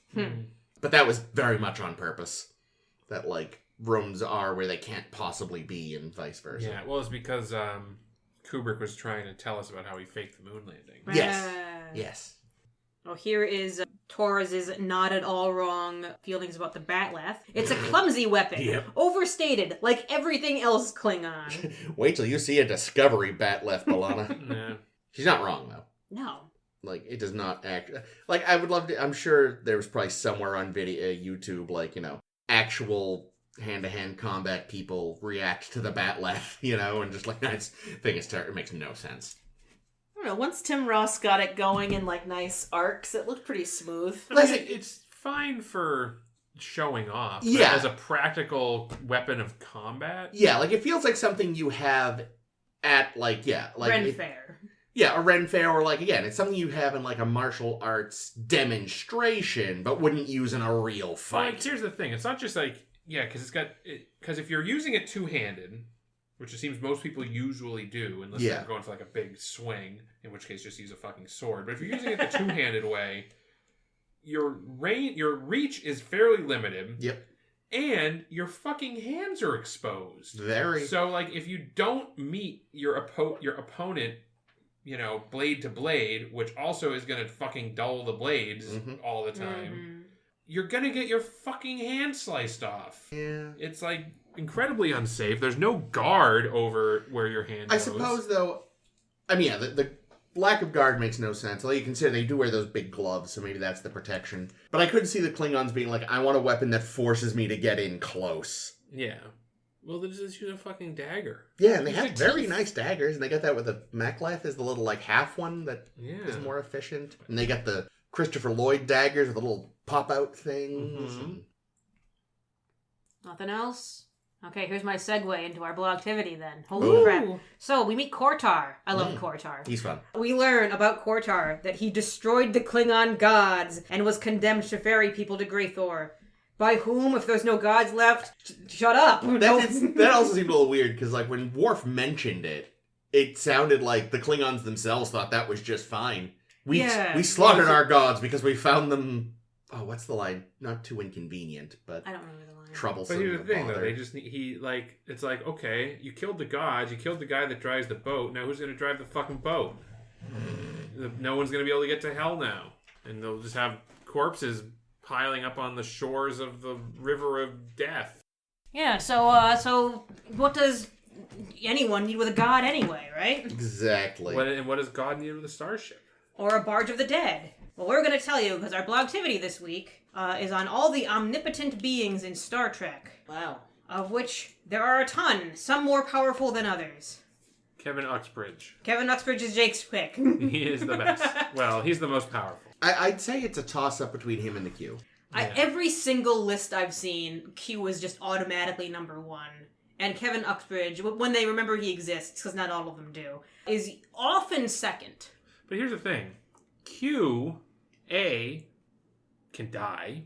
But that was very much on purpose. That, rooms are where they can't possibly be and vice versa. Yeah, well, it's because Kubrick was trying to tell us about how he faked the moon landing. Yes. Yes. Well, here is Torres' not at all wrong feelings about the Batleth. It's a clumsy weapon. Yep. Overstated, like everything else Klingon. Wait till you see a Discovery Batleth, B'Elanna. Yeah. She's not wrong, though. No. It does not act... I would love to... I'm sure there was probably somewhere on video, YouTube, actual hand-to-hand combat people react to the Batleth, and just this thing is terrible. It makes no sense. I don't know. Once Tim Ross got it going in nice arcs, it looked pretty smooth. It's fine for showing off. But as a practical weapon of combat. Yeah, it feels like something you have at Ren Fair. Yeah, a Ren Fair, or again, it's something you have in a martial arts demonstration, but wouldn't use in a real fight. Well, here's the thing: it's not just because if you're using it two-handed, which it seems most people usually do, unless they're going for a big swing, in which case just use a fucking sword. But if you're using it the two-handed way, your reach is fairly limited. Yep. And your fucking hands are exposed. Very. So if you don't meet your opponent, blade to blade, which also is going to fucking dull the blades all the time. you're gonna get your fucking hand sliced off. Yeah. It's like incredibly unsafe. There's no guard over where your hand goes. I suppose, though, I mean, yeah, the lack of guard makes no sense. Although you consider they do wear those big gloves, so maybe that's the protection. But I could see the Klingons being like, I want a weapon that forces me to get in close. Yeah. Well, they just use a fucking dagger. Yeah, and they have very nice daggers, and they got that with a Macleth is the little, like, half one that is more efficient. And they got the Christopher Lloyd daggers with the little pop-out things. Mm-hmm. Nothing else? Okay, here's my segue into our blogtivity then. Holy crap. So, we meet Kortar. I love Kortar. He's fun. We learn about Kortar that he destroyed the Klingon gods and was condemned to ferry people to Greythor. By whom, if there's no gods left? Shut up! That also seemed a little weird, because like when Worf mentioned it, it sounded like the Klingons themselves thought that was just fine. We slaughtered our gods because we found them... Oh, what's the line? Not too inconvenient, but... I don't remember the line. Troublesome. But here's the thing, though. They just it's like, okay, you killed the gods, you killed the guy that drives the boat, now who's going to drive the fucking boat? No one's going to be able to get to hell now. And they'll just have corpses piling up on the shores of the river of death. Yeah, so what does anyone need with a god anyway, right? Exactly. What does God need with a starship? Or a barge of the dead? Well, we're going to tell you, because our blogtivity this week is on all the omnipotent beings in Star Trek. Wow. Of which there are a ton, some more powerful than others. Kevin Uxbridge. Kevin Uxbridge is Jake's pick. He is the best. Well, he's the most powerful. I'd say it's a toss-up between him and the Q. Every single list I've seen, Q is just automatically number one. And Kevin Uxbridge, when they remember he exists, because not all of them do, is often second. But here's the thing. Q, can die.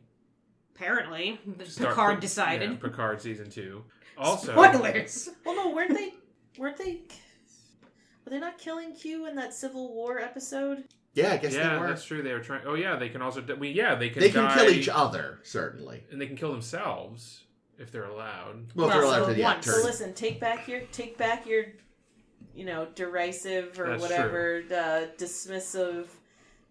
Apparently. Picard decided. Yeah, Picard season 2. Also... Spoilers! Well, no, weren't they... Were they not killing Q in that Civil War episode? Yeah, I guess they were. Yeah, that's true. They were trying... Oh, yeah, they can also... they can They can die, kill each other, certainly. And they can kill themselves, if they're allowed. Well, if they're allowed to, once. turn. So listen, take back your, derisive or That's whatever, dismissive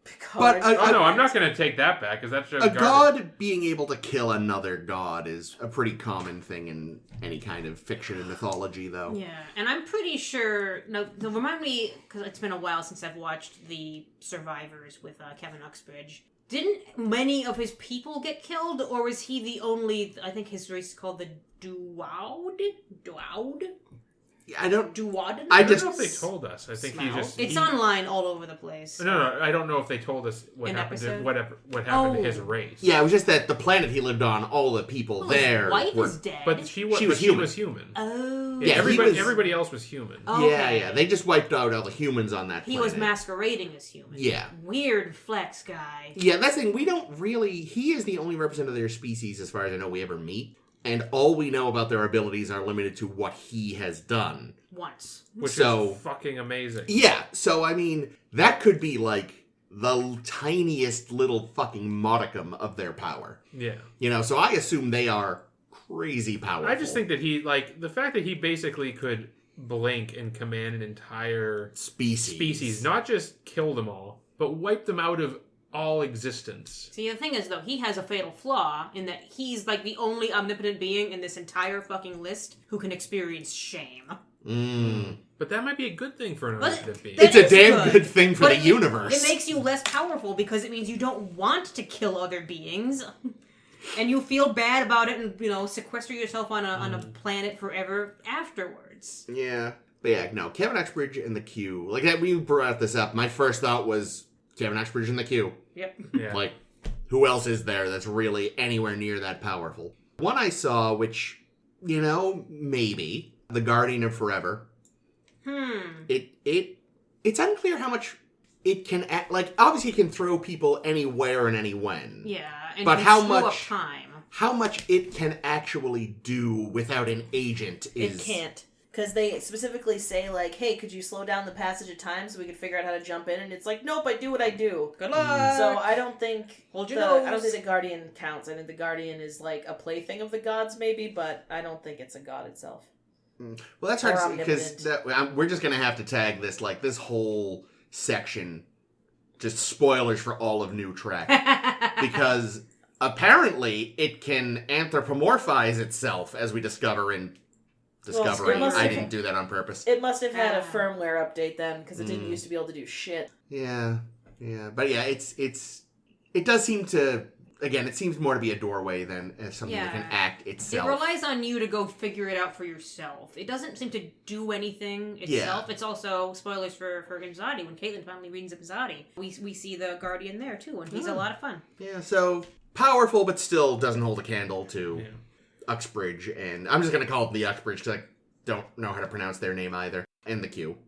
Picard. But no, I'm not going to take that back, because that's just a garbage. god being able to kill another god is a pretty common thing in any kind of fiction and mythology, though. Yeah, and I'm pretty sure... No, remind me, because it's been a while since I've watched the Survivors with Kevin Uxbridge. Didn't many of his people get killed, or was he the only... I think his race is called the Duaud? I don't... Duauden? I don't know if they told us. I think It's online all over the place. No, I don't know if they told us what happened to his race. Yeah, it was just that the planet he lived on, all the people there His wife were... is dead. But she was human. Oh. Yeah, he everybody else was human. Okay. Yeah, they just wiped out all the humans on that planet. He was masquerading as human. Yeah. Weird flex guy. Yeah, that's the thing. We don't really... He is the only representative of their species, as far as I know, we ever meet. And all we know about their abilities are limited to what he has done. Once. Which is fucking amazing. Yeah, so, I mean, that could be, like, the tiniest little fucking modicum of their power. Yeah. You know, so I assume they are crazy powerful. I just think that he, like, the fact that he basically could blink and command an entire species, not just kill them all, but wipe them out of all existence. See, the thing is, though, he has a fatal flaw in that he's, like, the only omnipotent being in this entire fucking list who can experience shame. But that might be a good thing for an omnipotent being. It's a damn good thing for the universe. It makes you less powerful because it means you don't want to kill other beings. And you feel bad about it and, sequester yourself on a planet forever afterwards. Yeah. But yeah, no, Kevin Uxbridge and the Q. Like, that, we brought this up. My first thought was Kevin Uxbridge and the Q. Yep. Yeah. Like, who else is there that's really anywhere near that powerful? One I saw, which, maybe, the Guardian of Forever. It's unclear how much it can act. Like, obviously it can throw people anywhere and any when. Yeah, and but how much it can actually do without an agent is... It can't. Because they specifically say, like, hey, could you slow down the passage of time so we could figure out how to jump in? And it's like, nope, I do what I do. Good luck! So I don't think... I don't think the Guardian counts. I think the Guardian is, like, a plaything of the gods, maybe, but I don't think it's a god itself. Well, that's hard to see, because we're just going to have to tag this, like, this whole section, just spoilers for all of New Trek. Because apparently it can anthropomorphize itself, as we discover in Discovery. Well, I didn't do that on purpose. It must have had a firmware update then, because it didn't used to be able to do shit. Yeah. But yeah, it does seem to... Again, it seems more to be a doorway than something that can act itself. It relies on you to go figure it out for yourself. It doesn't seem to do anything itself. Yeah. It's also, spoilers for Imzadi, when Caitlin finally reads Imzadi. We see the Guardian there, too, and he's a lot of fun. Yeah, so powerful, but still doesn't hold a candle to Uxbridge, and I'm just going to call it the Uxbridge, because I don't know how to pronounce their name either, and the Q.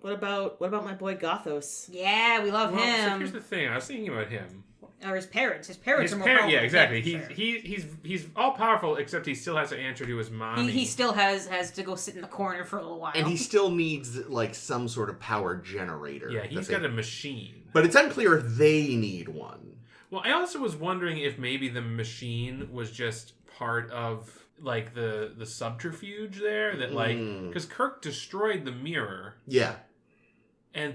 What about my boy Gothos? Yeah, we love him. So here's the thing, I was thinking about him. Or his parents. His parents are more powerful. Yeah, exactly. Sure. He's all powerful, except he still has to answer to his mommy. He still has to go sit in the corner for a little while. And he still needs, like, some sort of power generator. Yeah, he's got a machine. But it's unclear if they need one. Well, I also was wondering if maybe the machine was just part of, like, the subterfuge there. That, like, because Kirk destroyed the mirror. Yeah.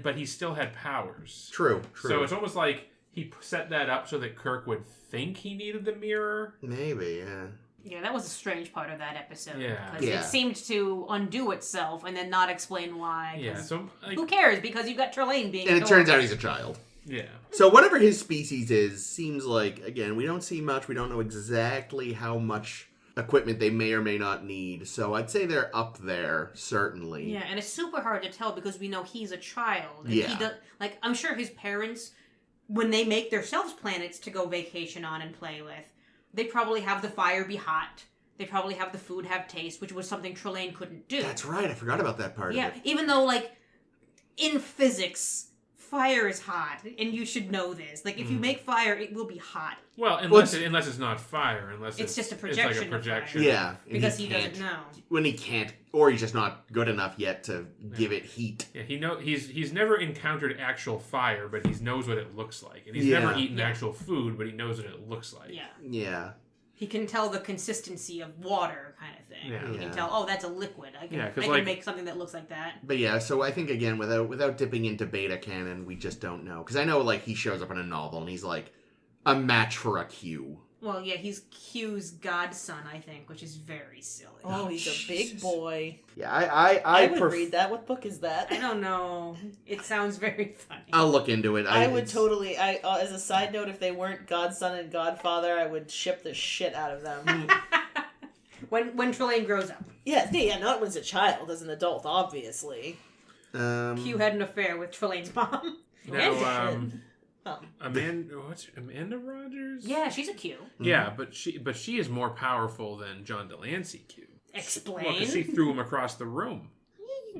But he still had powers. True. So it's almost like he set that up so that Kirk would think he needed the mirror. Maybe, yeah. Yeah, that was a strange part of that episode. Yeah. Because it seemed to undo itself and then not explain why. Yeah, so... Like, who cares? Because you've got Trelane being... And it turns out he's a child. Yeah. So whatever his species is, seems like, again, we don't see much. We don't know exactly how much equipment they may or may not need. So I'd say they're up there, certainly. Yeah, and it's super hard to tell because we know he's a child. And yeah. I'm sure his parents... when they make themselves planets to go vacation on and play with, they probably have the fire be hot. They probably have the food have taste, which was something Trelane couldn't do. That's right. I forgot about that part of it. Yeah, even though, like, in physics, fire is hot, and you should know this. Like, if you make fire, it will be hot. Well, unless it's not fire, unless it's just a projection. It's like a projection. Yeah, because he doesn't know. When he can't, or he's just not good enough yet to give it heat. Yeah, he's never encountered actual fire, but he knows what it looks like, and he's never eaten actual food, but he knows what it looks like. Yeah. Yeah. He can tell the consistency of water, kind of thing. Yeah. He can tell, oh, that's a liquid. I can make something that looks like that. But yeah, so I think, again, without dipping into beta canon, we just don't know. Because I know, like, he shows up in a novel, and he's, like, a match for a Q. Well, yeah, he's Q's godson, I think, which is very silly. Oh, he's a big boy. Yeah, I would read that. What book is that? I don't know. It sounds very funny. I'll look into it. I would totally... as a side note, if they weren't godson and godfather, I would ship the shit out of them. when Trelane grows up. Yeah, not when he's a child, as an adult, obviously. Q had an affair with Trelane's mom. Now, Amanda Rogers? Yeah, she's a Q. Yeah, but she is more powerful than John Delancey Q. Explain. Well, because she threw him across the room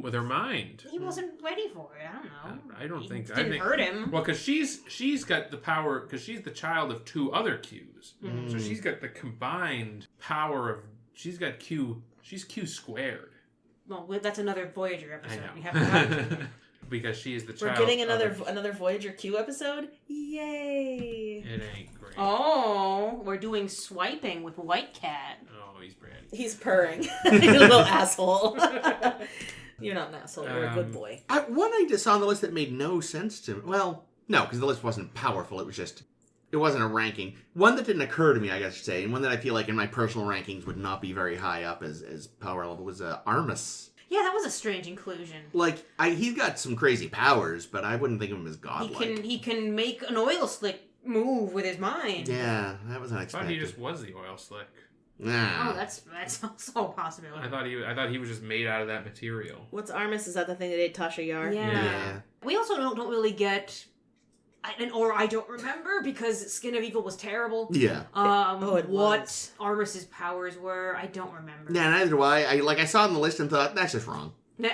with her mind. He wasn't ready for it. I don't know. I don't think didn't hurt him. Well, because she's got the power because she's the child of two other Qs, so she's got the combined power of she's got Q. She's Q squared. Well, that's another Voyager episode. I know. We have to because she is the child. We're getting another Voyager Q episode? Yay! It ain't great. Oh, we're doing swiping with White Cat. Oh, he's bratty. He's purring. You're a little asshole. You're not an asshole. You're a good boy. One I just saw on the list that made no sense to me. Well, no, because the list wasn't powerful. It wasn't a ranking. One that didn't occur to me, I guess you'd say, and one that I feel like in my personal rankings would not be very high up as power level was Armus. Yeah, that was a strange inclusion. Like, he's got some crazy powers, but I wouldn't think of him as godlike. He can make an oil slick move with his mind. Yeah, that was I unexpected. thought he just was the oil slick. Nah. Oh, that's also a possibility. I thought he was just made out of that material. What's Armus? Is that the thing that ate Tasha Yar? Yeah. We also don't really get... I don't remember because Skin of Evil was terrible. Yeah. What Armus's powers were, I don't remember. Yeah, neither do I. I saw it on the list and thought, that's just wrong. Nah.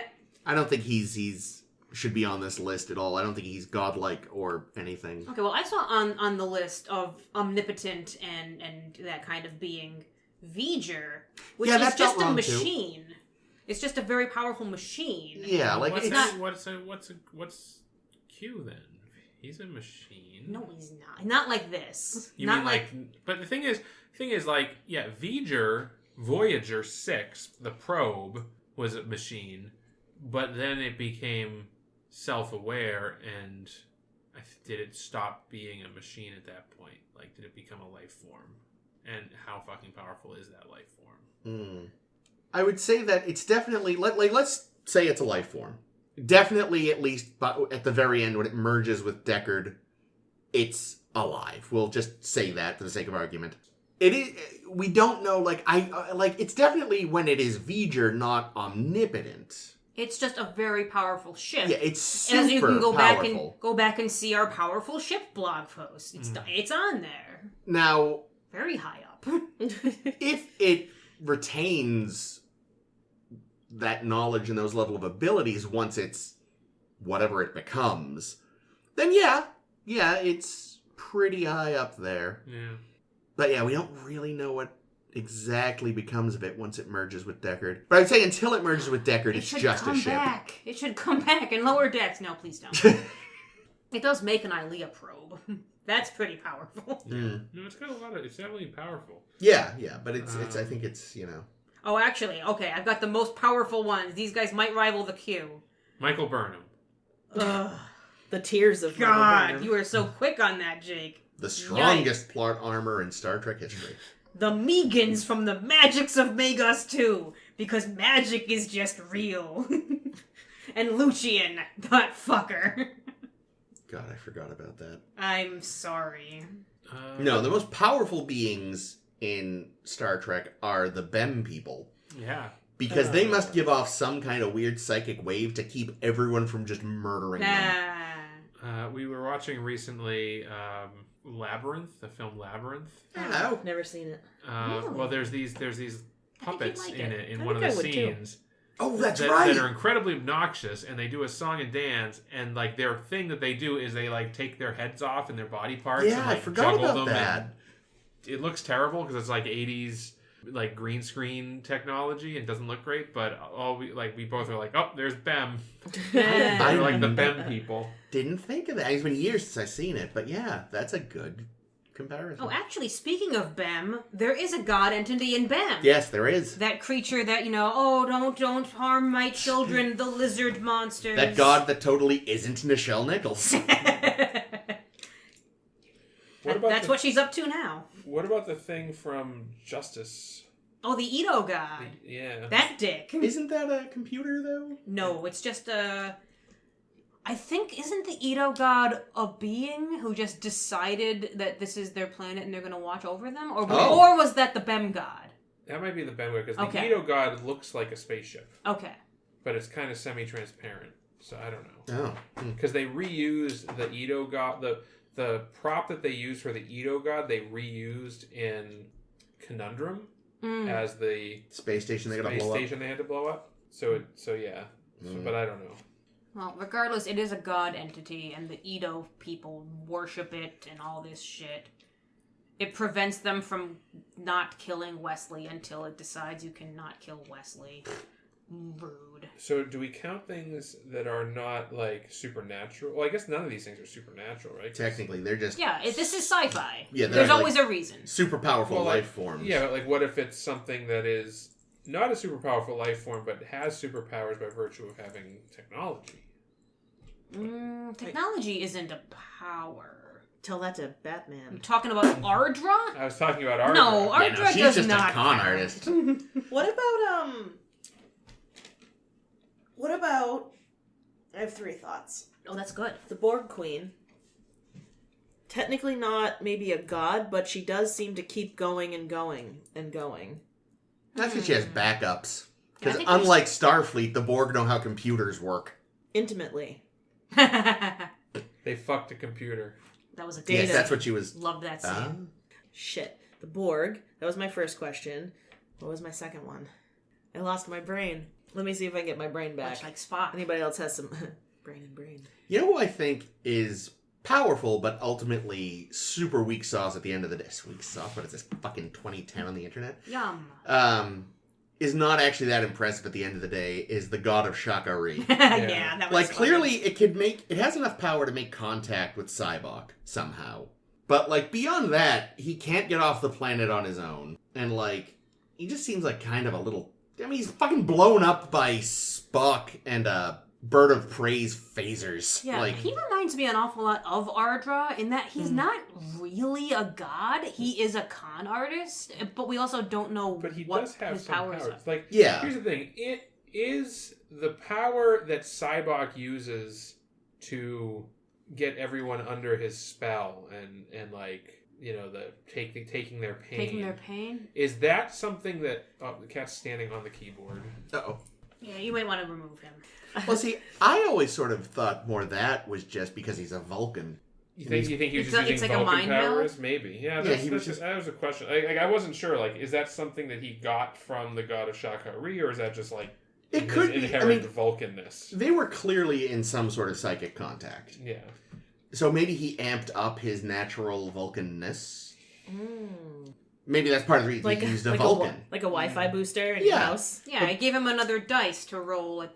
I don't think he's should be on this list at all. I don't think he's godlike or anything. Okay, well, I saw on the list of omnipotent and that kind of being V'ger, which is just a machine. Too. It's just a very powerful machine. Yeah, like what's Q then? He's a machine. No, he's not. Not like this. You mean like? But the thing is, like, yeah, Voyager 6, the probe was a machine, but then it became self-aware and did it stop being a machine at that point? Like, did it become a life form? And how fucking powerful is that life form? I would say that it's definitely, let's say it's a life form. Definitely, at least at the very end, when it merges with Deckard, it's alive. We'll just say that for the sake of argument. It is. We don't know. It's definitely when it is V'ger, not omnipotent. It's just a very powerful ship. Yeah, it's super As you can powerful. go back and see our powerful ship blog post. It's on there. Now, very high up. if it retains that knowledge and those level of abilities once it's whatever it becomes, then yeah, it's pretty high up there. Yeah. But yeah, we don't really know what exactly becomes of it once it merges with Deckard. But I'd say until it merges with Deckard, it's just a ship. Back. It should come back in lower decks. No, please don't. It does make an Ilea probe. That's pretty powerful. Mm. No, it's got a lot of. It's definitely powerful. Yeah, but it's. I think it's. Oh, actually, okay. I've got the most powerful ones. These guys might rival the Q. Michael Burnham. The tears of Michael God, Burnham. you were so quick on that, Jake. The strongest plot armor in Star Trek history. The Megans from the Magics of Magos 2. Because magic is just real. And Lucian, that fucker. God, I forgot about that. I'm sorry. No, the most powerful beings in Star Trek are the Bem people. Yeah. Because they must give off some kind of weird psychic wave to keep everyone from just murdering them. We were watching recently Labyrinth, the film Labyrinth. Oh. Never seen it. Really? Well, there's these puppets like in it. it in I one of think the I would, too. scenes. Oh, that's that, right. That are incredibly obnoxious, and they do a song and dance, and like their thing that they do is they like take their heads off and their body parts. Yeah, and, like, I forgot juggle about them, that. and it looks terrible because it's like 80s like green screen technology and doesn't look great. But we both are like, oh, there's Bem. They're like the Bem people. Didn't think of that. It's been years since I've seen it, but yeah, that's a good comparison. Oh, actually, speaking of Bem, there is a god entity in Bem. Yes, there is. That creature that, don't harm my children, the lizard monsters. That god that totally isn't Nichelle Nichols. That's what she's up to now. What about the thing from Justice? Oh, the Ito god. Yeah. That dick. Isn't that a computer, though? No, it's just a... I think, isn't the Ito god a being who just decided that this is their planet and they're going to watch over them? Or was that the Bem god? That might be the Bem because the Okay. Ito god looks like a spaceship. Okay. But it's kind of semi-transparent, so I don't know. Oh. Because they reused the Ito god, the prop that they used for the Ito god, they reused in Conundrum as the Space station they had to blow up. So yeah. But I don't know. Well, regardless, it is a god entity, and the Ito people worship it and all this shit. It prevents them from not killing Wesley until it decides you cannot kill Wesley. Rude. So do we count things that are not, like, supernatural? Well, I guess none of these things are supernatural, right? Technically, they're just... Yeah, this is sci-fi. Yeah, there's like always a reason. super powerful life forms. Yeah, but, like, what if it's something that is not a super powerful life form, but has superpowers by virtue of having technology? Technology isn't a power. Tell that to Batman. I'm talking about Ardra? I was talking about Ardra. No, Ardra she's does just not a con count. artist. What about... I have 3 thoughts. Oh, that's good. The Borg Queen. Technically not maybe a god, but she does seem to keep going and going and going. That's because she has backups. Yeah, I Because think unlike Starfleet, the Borg know how computers work. Intimately. That They fucked a computer. was a Data. Yes, that's what she was... Love that scene. Shit. The Borg. That was my first question. What was my second one? I lost my brain. Let me see if I can get my brain back. Much like Spock. Anybody else has some brain and brain? You know who I think is powerful, but ultimately super weak sauce at the end of the day? Weak sauce? What is this, fucking 2010 on the internet? Yum. Is not actually that impressive at the end of the day, is the god of Shakari. Yeah, that was Like, funny. clearly it has enough power to make contact with Cybok, somehow. But, like, beyond that, he can't get off the planet on his own. And, like, he just seems like kind of a little... I mean, he's fucking blown up by Spock and bird of praise phasers. Yeah, Like, he reminds me an awful lot of Ardra in that he's not really a god. He is a con artist, but we also don't know But he what does have his some powers powers. are. Like, yeah. here's the thing. It is the power that Cybok uses to get everyone under his spell and like, you know, the taking their pain. Taking their pain? Is that something that... Oh, the cat's standing on the keyboard. Uh-oh. Yeah, you might want to remove him. Well, see, I always sort of thought more that was just because he's a Vulcan. You think he was It's just like using a Vulcan mind meld? powers? Maybe. Yeah, he was just... that was a question. I wasn't sure. Like, is that something that he got from the god of Shakari, or is that just like It could his be. inherent I mean, Vulcanness? they were clearly in some sort of psychic contact. Yeah. So maybe he amped up his natural Vulcanness. Mm. Maybe that's part of the reason he used a like Vulcan. like a Wi-Fi booster in Yeah. your house. Yeah, I gave him another dice to roll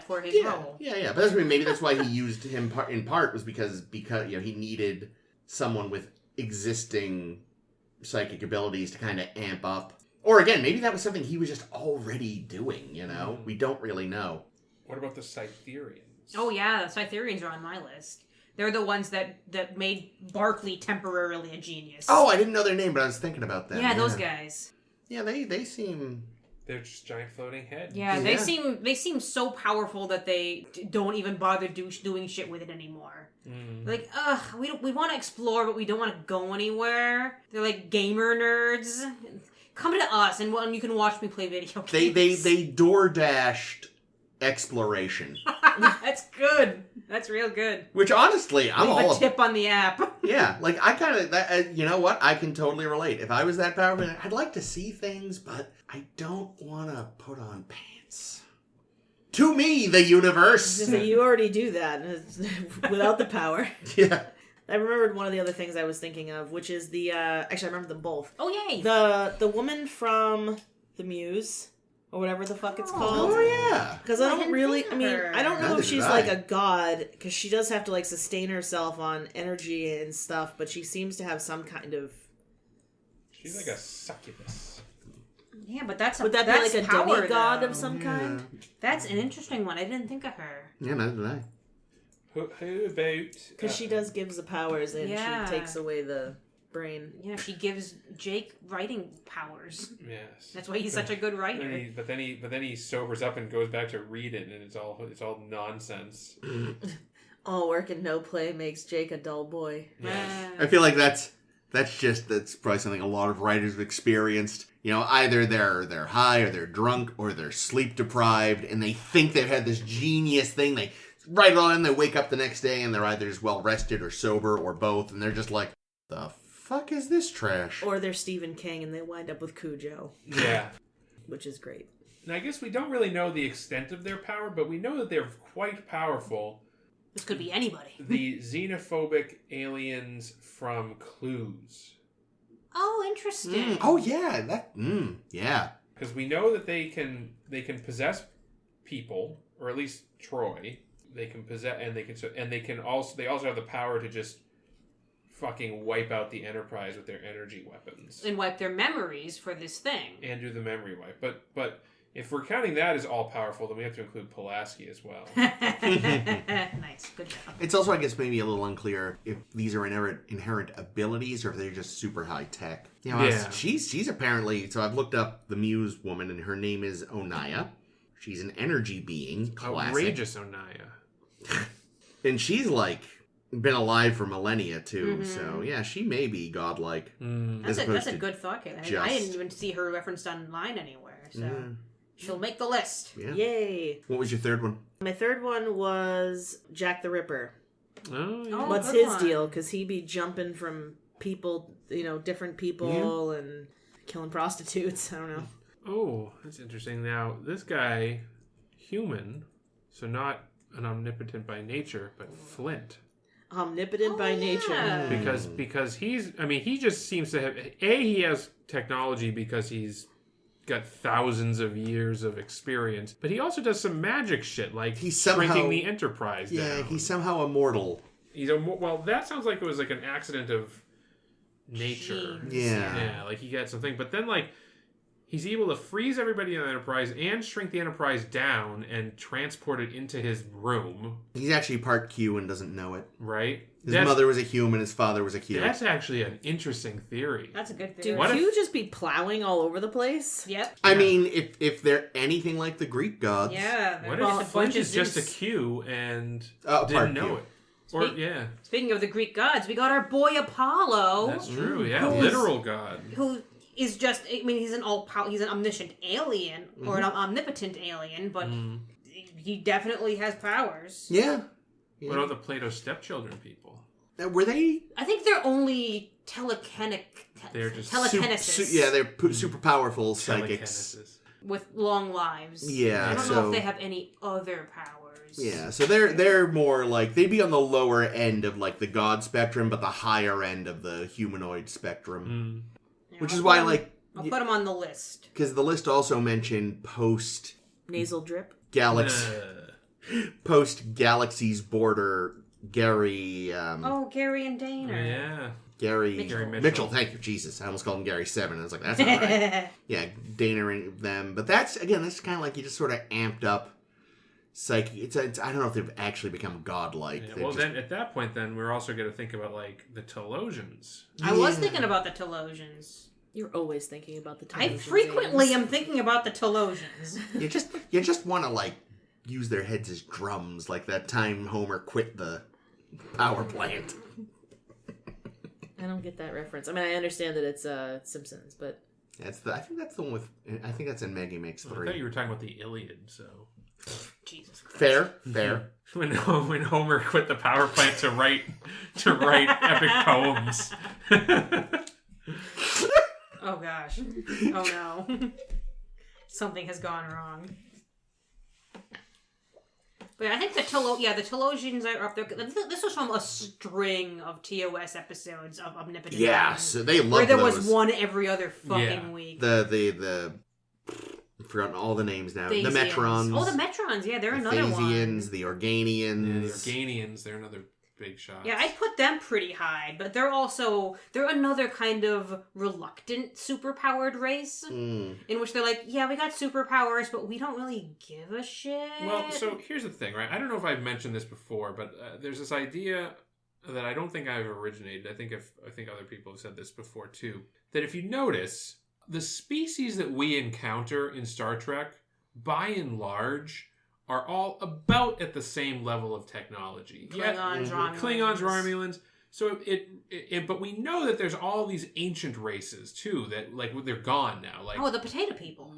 for his roll. Yeah. But maybe that's why he used him in part was because you know he needed someone with existing psychic abilities to kind of amp up. Or again, maybe that was something he was just already doing. You know, we don't really know. What about the Cytherians? Oh yeah, the Cytherians are on my list. They're the ones that made Barclay temporarily a genius. Oh, I didn't know their name, but I was thinking about them. Yeah, those guys. Yeah, they seem... They're just giant floating heads. Yeah, they seem so powerful that they don't even bother doing shit with it anymore. Like, we want to explore, but we don't want to go anywhere. They're like gamer nerds. Come to us, and you can watch me play video games. They door-dashed exploration. That's good. That's real good. Which honestly, I'm Leave all a tip on the app. Yeah, like I kind of, you know what? I can totally relate. If I was that powerful, I'd like to see things, but I don't want to put on pants. To me, the universe. So you already do that without the power. Yeah. I remembered one of the other things I was thinking of, which is the actually I remember them both. Oh yay! The woman from the Muse. Or whatever the fuck it's called. Oh, yeah. Because I don't know Neither if she's did like I. a god, because she does have to like sustain herself on energy and stuff, but she seems to have some kind of... She's like a succubus. Yeah, but that's Would that be that's like a power, demigod though. of some kind? That's an interesting one. I didn't think of her. Yeah, neither did I. Who about... Because she does gives the powers and Yeah. she takes away the brain. Yeah, she gives Jake writing powers. Yes. That's why he's such a good writer. But then he sobers up and goes back to read it, and it's all nonsense. All work and no play makes Jake a dull boy. Yes. I feel like that's probably something a lot of writers have experienced. You know, either they're high or they're drunk or they're sleep deprived, and they think they've had this genius thing. They write it all in, they wake up the next day, and they're either just well rested or sober or both, and they're just like, the fuck is this trash? Or they're Stephen King and they wind up with Cujo. Yeah. Which is great. And I guess we don't really know the extent of their power, but we know that they're quite powerful. This could be anybody. The xenophobic aliens from Clues. Oh, interesting. Oh yeah, yeah. Because we know that they can possess people, or at least Troy. They can possess, they also have the power to just fucking wipe out the Enterprise with their energy weapons And wipe their memories for this thing. and do the memory wipe. But if we're counting that as all powerful, then we have to include Pulaski as well. Nice, good job. It's also, I guess, maybe a little unclear if these are inherent abilities or if they're just super high tech. You know, Yeah. she's apparently. So I've looked up the Muse woman, and her name is Onaya. She's an energy being. Classic. Outrageous Onaya. And she's like been alive for millennia too. So yeah, she may be godlike. That's a good thought, Caitlin. I didn't even see her referenced online anywhere, so she'll make the list. Yeah. Yay. What was your third one? My third one was Jack the Ripper. Oh, yeah. Oh, What's good his one. deal? Because he be jumping from people, different people and killing prostitutes. I don't know. Oh, that's interesting. Now, this guy, human, so not an omnipotent by nature, but Flint. Omnipotent by nature. Because he just seems to have... he has technology because he's got thousands of years of experience, but he also does some magic shit, like He's somehow- shrinking the Enterprise Yeah, down. he's somehow immortal. Well, that sounds like it was like an accident of nature. Genes. Yeah. Yeah, like he got something. But then, like, he's able to freeze everybody in the Enterprise and shrink the Enterprise down and transport it into his room. He's actually part Q and doesn't know it. Right? His mother was a human, his father was a Q. That's actually an interesting theory. That's a good theory. Dude, Q just be plowing all over the place? Yep. I mean, if they're anything like the Greek gods... Yeah. What well, if Flinch is just a Q and didn't know it? Or, Speaking of the Greek gods, we got our boy Apollo. That's true, yeah. Literal god. Who is just, I mean, he's an omniscient alien, or an omnipotent alien, but he definitely has powers. Yeah. What about the Plato stepchildren people? Were they... I think they're only They're just telekinesis. they're super powerful psychics. With long lives. Yeah, I don't know if they have any other powers. Yeah, so they're more like... They'd be on the lower end of, like, the god spectrum, but the higher end of the humanoid spectrum. Yeah, Which is why, like... I'll put them on the list. Because the list also mentioned post... Nasal drip? Post-Galaxy's Border, Gary... Gary and Dana. Yeah. Gary Mitchell. Thank you, Jesus. I almost called him Gary 7. I was like, that's not right. Yeah, Dana and them. But that's kind of like you just sort of amped up psyche. I don't know if they've actually become godlike. Yeah, well, then at that point, we're also going to think about, like, the Telosians. I was thinking about the Telosians. You're always thinking about the Telosians. I frequently am thinking about the Telosians. You just want to, like, use their heads as drums, like that time Homer quit the power plant. I don't get that reference. I mean, I understand that it's Simpsons, but I think that's the one with. I think that's in Maggie Makes 3. I thought you were talking about the Iliad. So Jesus Christ. Fair. When Homer quit the power plant to write epic poems. Oh gosh. Oh no. Something has gone wrong. But I think the Telosians are up there. This was from a string of TOS episodes of Omnipotent. Yeah, so they love where there those. was one every other fucking week. I've forgotten all the names now. Thasians. The Metrons. Oh, the Metrons. Yeah, they're the another one. Thasians, the Organians. Yeah, the Organians, they're another big shot. Yeah, I'd put them pretty high, but they're another kind of reluctant superpowered race in which they're like, yeah, we got superpowers, but we don't really give a shit. Well, so here's the thing, right? I don't know if I've mentioned this before, but there's this idea that I don't think I've originated. I think other people have said this before too. That if you notice, the species that we encounter in Star Trek, by and large, are all about at the same level of technology. Klingons, Romulans. Klingons, Romulans. So but we know that there's all these ancient races too that like they're gone now. Like the potato people,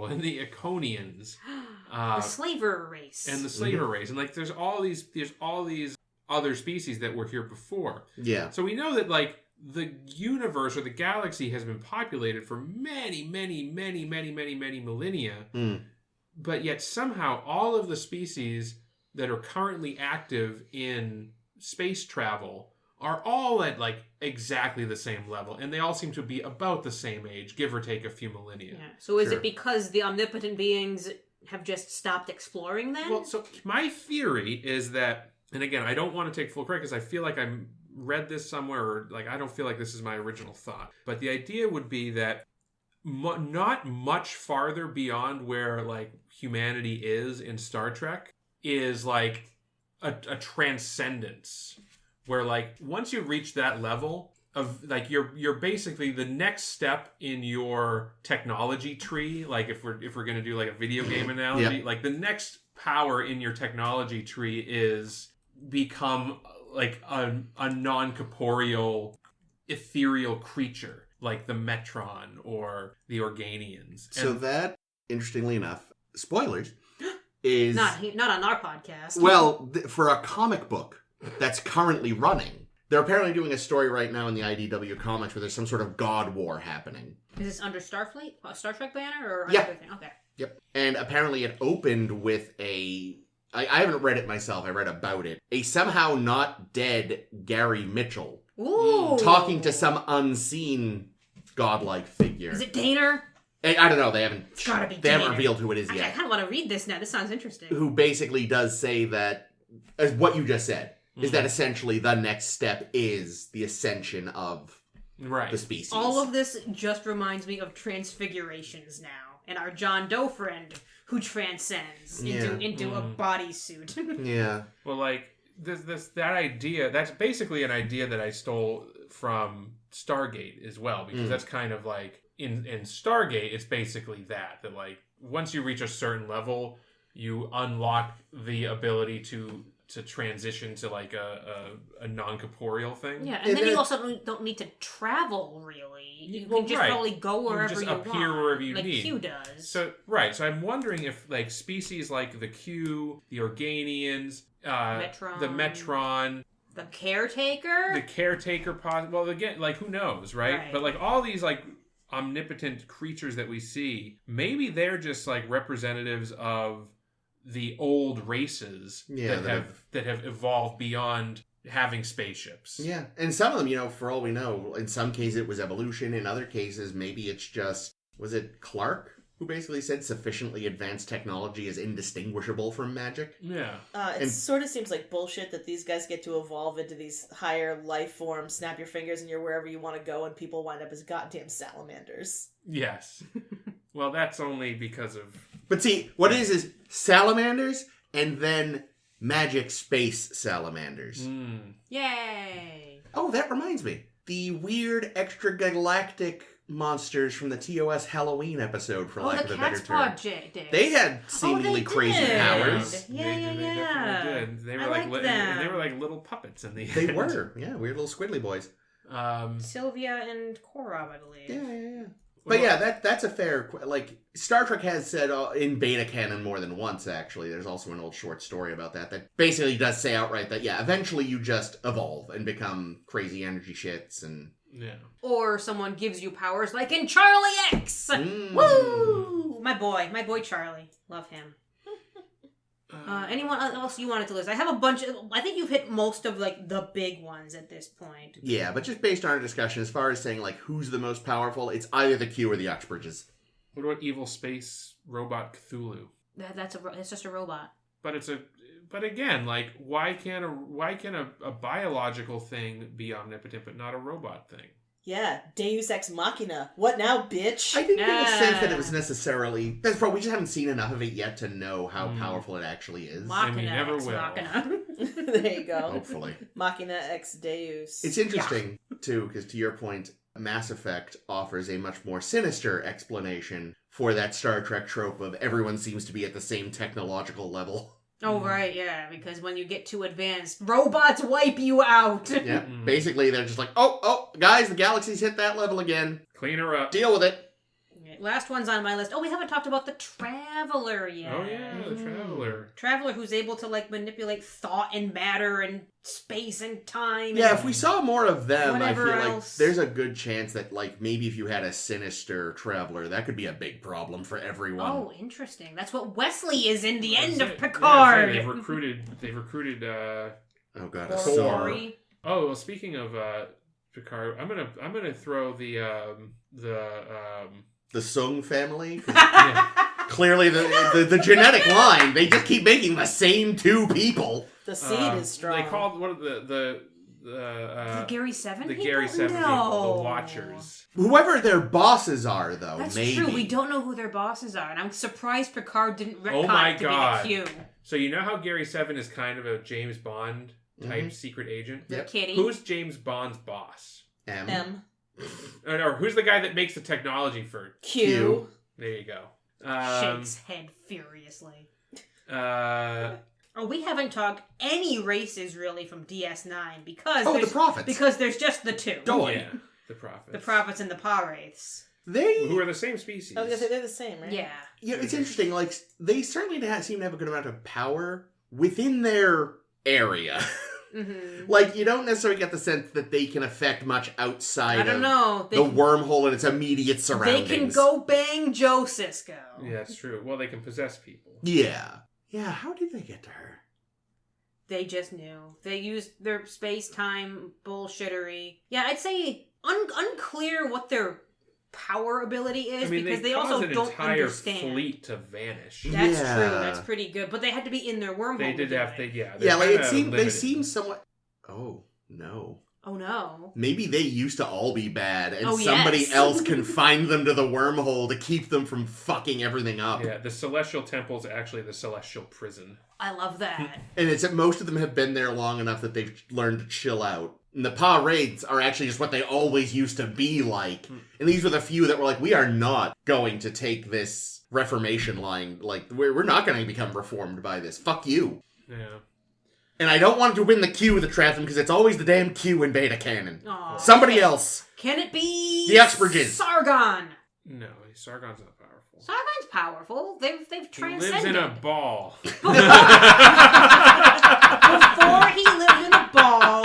and the Iconians, the slaver race, and the slaver race, and like there's all these other species that were here before. Yeah. So we know that like the universe or the galaxy has been populated for many, many, many, many, many, many millennia. But yet somehow all of the species that are currently active in space travel are all at like exactly the same level. And they all seem to be about the same age, give or take a few millennia. Yeah. So is it because the omnipotent beings have just stopped exploring then? Well, so my theory is that, and again, I don't want to take full credit because I feel like I read this somewhere, or like I don't feel like this is my original thought. But the idea would be that not much farther beyond where like humanity is in Star Trek is like a transcendence where like once you reach that level of like you're basically the next step in your technology tree, like if we're going to do like a video game analogy, like the next power in your technology tree is become like a non-corporeal ethereal creature like the Metron or the Organians. So that, interestingly enough, spoilers, is... Not on our podcast. Well, for a comic book that's currently running, they're apparently doing a story right now in the IDW comics where there's some sort of god war happening. Is this under Starfleet? A Star Trek banner? Or yeah. Everything? Okay. Yep. And apparently it opened with I haven't read it myself, I read about it. A somehow not dead Gary Mitchell. Ooh. Talking to some unseen godlike figure. Is it Daner? I don't know. They haven't. It's gotta be They haven't Daner. revealed who it is I yet. kind of want to read this now. This sounds interesting. Who basically does say that, as what you just said, is that essentially the next step is the ascension of Right. the species. All of this just reminds me of Transfigurations now, and our John Doe friend who transcends into a bodysuit. Yeah. Well, like that idea. That's basically an idea that I stole from Stargate as well, because that's kind of like in Stargate. It's basically that like once you reach a certain level, you unlock the ability to transition to like a non-corporeal thing. Yeah, and then you also don't need to travel really. You can just probably go wherever you want. Just appear wherever you like need. Q does. So I'm wondering if like species like the Q, the Organians, the Metron, the Caretaker, possible. Well, again, like who knows, right? But like all these like omnipotent creatures that we see, maybe they're just like representatives of the old races that have evolved beyond having spaceships. Yeah, and some of them, for all we know, in some cases it was evolution. In other cases, maybe it's just, was it Clark who basically said sufficiently advanced technology is indistinguishable from magic? Yeah. It sort of seems like bullshit that these guys get to evolve into these higher life forms, snap your fingers and you're wherever you want to go, and people wind up as goddamn salamanders. Yes. Well, that's only because of... But see, what it is salamanders and then magic space salamanders. Yay! Oh, that reminds me. The weird extragalactic monsters from the TOS Halloween episode, for lack of a better term. They had seemingly crazy powers. Yeah. They definitely did. They were they were like little puppets in the end. They were, weird little squiddly boys. Sylvia and Korob, I believe. Yeah. But that's a fair... Like, Star Trek has said in beta canon more than once, actually. There's also an old short story about that basically does say outright that, eventually you just evolve and become crazy energy shits and... Yeah. Or someone gives you powers like in Charlie X! Woo! My boy Charlie. Love him. Anyone else you wanted to list? I have a bunch of... I think you've hit most of, like, the big ones at this point. Yeah, but just based on our discussion, as far as saying, like, who's the most powerful, it's either the Q or the Uxbridges. What about evil space robot Cthulhu? It's just a robot. But again, like, why can a biological thing be omnipotent but not a robot thing? Yeah, Deus Ex Machina. What now, bitch? I didn't get a sense that it was necessarily... That's probably, we just haven't seen enough of it yet to know how powerful it actually is. Machina, and you never will. Machina. There you go. Hopefully. Machina Ex Deus. It's interesting, too, because to your point, Mass Effect offers a much more sinister explanation for that Star Trek trope of everyone seems to be at the same technological level. Oh, right, yeah, because when you get too advanced, robots wipe you out. Yeah, basically they're just like, oh, guys, the galaxy's hit that level again. Clean her up. Deal with it. Last one's on my list. Oh, we haven't talked about the Traveler yet. Oh, yeah, the Traveler. Traveler who's able to, like, manipulate thought and matter and space and time. Yeah, if we saw more of them, I feel else. like there's a good chance that, like, maybe if you had a sinister Traveler, that could be a big problem for everyone. Oh, interesting. That's what Wesley is in the end of Picard. Yeah, they've recruited, oh, God, a Thor. Oh, well, speaking of, Picard, I'm gonna throw The Sung family? yeah. Clearly, the genetic line, they just keep making the same two people. The seed is strong. They called one of the Gary 7 the people? Gary 7 people, the Watchers. Whoever their bosses are, though, That's maybe. true. We don't know who their bosses are, and I'm surprised Picard didn't retcon Oh my it to God. be the Q. So you know how Gary 7 is kind of a James Bond type secret agent? Yep. Kitty. Who's James Bond's boss? M. Or who's the guy that makes the technology for Q. There you go. Shakes head furiously. Uh, we haven't talked any races really from DS9 because the Prophets. Because there's just the two. Doi. yeah, the Prophets. The Prophets and the Pawraiths. Who are the same species. I was gonna say they're the same, right? Yeah. Yeah, it's interesting. Like, they certainly seem to have a good amount of power within their area. Mm-hmm. Like, you don't necessarily get the sense that they can affect much outside of the wormhole and its immediate surroundings. They can go bang Joe Sisko. Yeah, that's true. Well, they can possess people. Yeah. Yeah, how did they get to her? They just knew. They used their space-time bullshittery. Yeah, I'd say unclear what their power ability is, because they also don't entire understand. Fleet to vanish. That's true. That's pretty good. But they had to be in their wormhole. They did have to. Yeah. Yeah, like they seem somewhat. Oh no. Oh no. Maybe they used to all be bad, and Oh, somebody yes. else confined them to the wormhole to keep them from fucking everything up. Yeah, the Celestial Temple's actually the Celestial Prison. I love that. And it's that most of them have been there long enough that they've learned to chill out. And the Pa raids are actually just what they always used to be like. And these were the few that were like, we are not going to take this Reformation line. Like, we're not going to become reformed by this. Fuck you. Yeah. And I don't want to win the Q that traps them because it's always the damn Q in beta canon. Aw. Somebody else. Can it be The Uxbridges. Sargon? No, Sargon's not powerful. Sargon's powerful. They've He transcended. lives in a ball. Before he lived in a ball,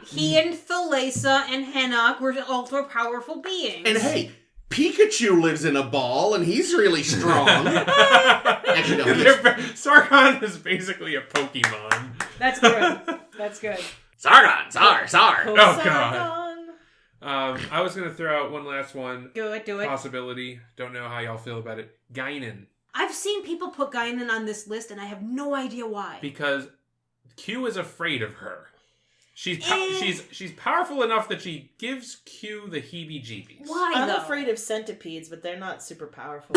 he and Thalassa and Henok were ultra powerful beings. And hey, Pikachu lives in a ball and he's really strong. Actually, no, Sargon is basically a Pokemon. That's good. That's good. Sargon, Sar. Oh, God. Sargon. I was going to throw out one last one. Do it. Possibility. Don't know how y'all feel about it. Guinan. I've seen people put Guinan on this list, and I have no idea why. Because Q is afraid of her. She's powerful enough that she gives Q the heebie-jeebies. Why, I'm though? afraid of centipedes, but they're not super powerful.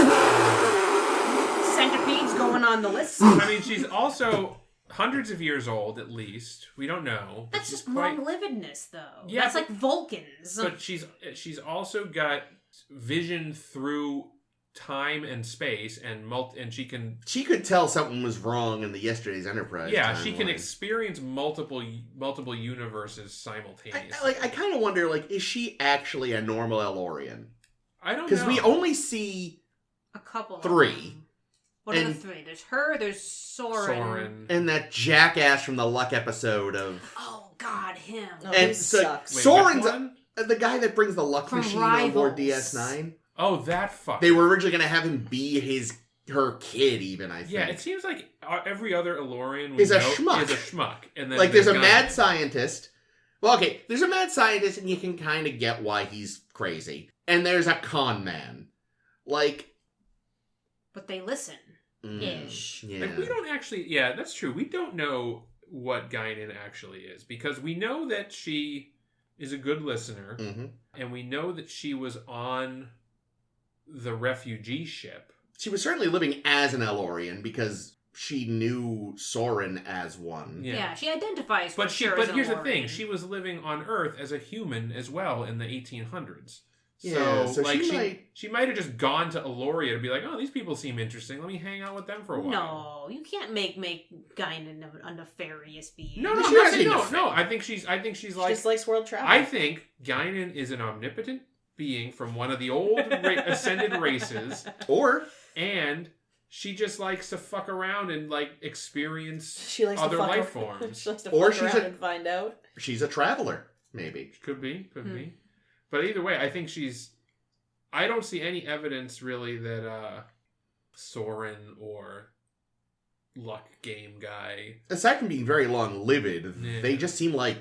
Centipedes going on the list? I mean, she's also hundreds of years old, at least. We don't know. That's just quite... long-livedness, though. Yeah, That's like Vulcans. But she's also got vision through time and space, and she could tell something was wrong in the Yesterday's Enterprise. Yeah, she can timeline. experience multiple universes simultaneously. I kind of wonder, like, is she actually a normal Elorian? I don't know. Because we only see a couple. 3. What are the 3? There's her, there's Soren. And that jackass from the Luck episode of... Oh, God, him. Oh, and he so sucks. Wait, Soren's which one? the guy that brings the Luck From machine on board Rivals. DS9. Oh, that fucker. They were originally going to have him be her kid, even, I think. Yeah, it seems like every other Elorian Is a schmuck. And then Like, there's a Guinan. mad scientist. Well, okay, there's a mad scientist, and you can kind of get why he's crazy. And there's a con man. Like... But they listen. Ish. Yeah. Like, we don't actually... Yeah, that's true. We don't know what Guinan actually is. Because we know that she is a good listener. Mm-hmm. And we know that she was on the refugee ship. She was certainly living as an Elorian because she knew Soren as one. Yeah, she identifies But for sure as an here's the Elorian. thing. She was living on Earth as a human as well in the 1800s. Yeah, so like she might have just gone to Eloria to be like, oh, these people seem interesting. Let me hang out with them for a while. No, you can't make Guinan a nefarious being. No, She has no. I think she's like. She just likes world travel. I think Guinan is an omnipotent being from one of the old ascended races, and she just likes to fuck around and like experience she likes other to fuck life around. forms. She likes to Or fuck she's around a- and find out. She's a traveler, maybe. Could be. But either way, I think she's... I don't see any evidence, really, that Soren or Luck Game Guy... Aside from being very long-lived, Yeah. they just seem like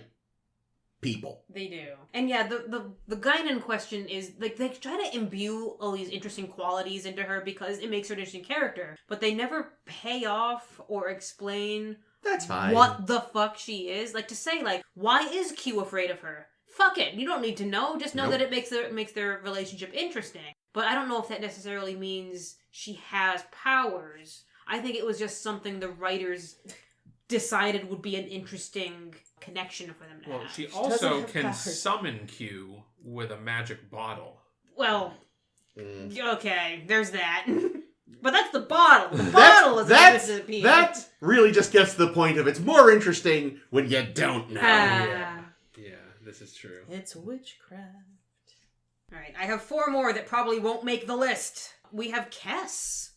people. They do. And yeah, the Guinan question is, like, they try to imbue all these interesting qualities into her because it makes her an interesting character, but they never pay off or explain That's fine. what the fuck she is. Like, to say, like, why is Q afraid of her? Fuck it. You don't need to know. Just know Nope. that it makes their relationship interesting. But I don't know if that necessarily means she has powers. I think it was just something the writers decided would be an interesting connection for them to Well, have. she doesn't also have can powers. summon Q with a magic bottle. Well, Mm. okay, there's that. But that's the bottle. The bottle is a that really just gets to the point of it's more interesting when you don't know. Yeah, this is true. It's witchcraft. Alright, I have 4 more that probably won't make the list. We have Kess,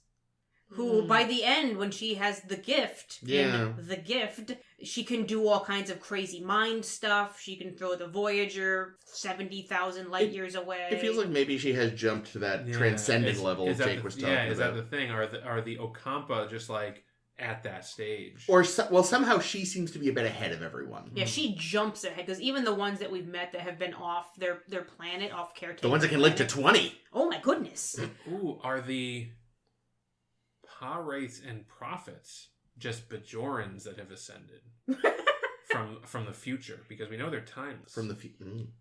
who by the end, when she has the gift, Yeah. in the gift, she can do all kinds of crazy mind stuff. She can throw the Voyager 70,000 light years away. It feels like maybe she has jumped to that transcendent level Jake was talking about. Is that the thing? Are the Okampa just like at that stage? Or, somehow she seems to be a bit ahead of everyone. Yeah, she jumps ahead, because even the ones that we've met that have been off their planet, off caretaker. The ones that can live to 20. Oh my goodness. Ooh, are the Pa-wraiths and prophets just Bajorans that have ascended from the future, because we know they're timeless. From the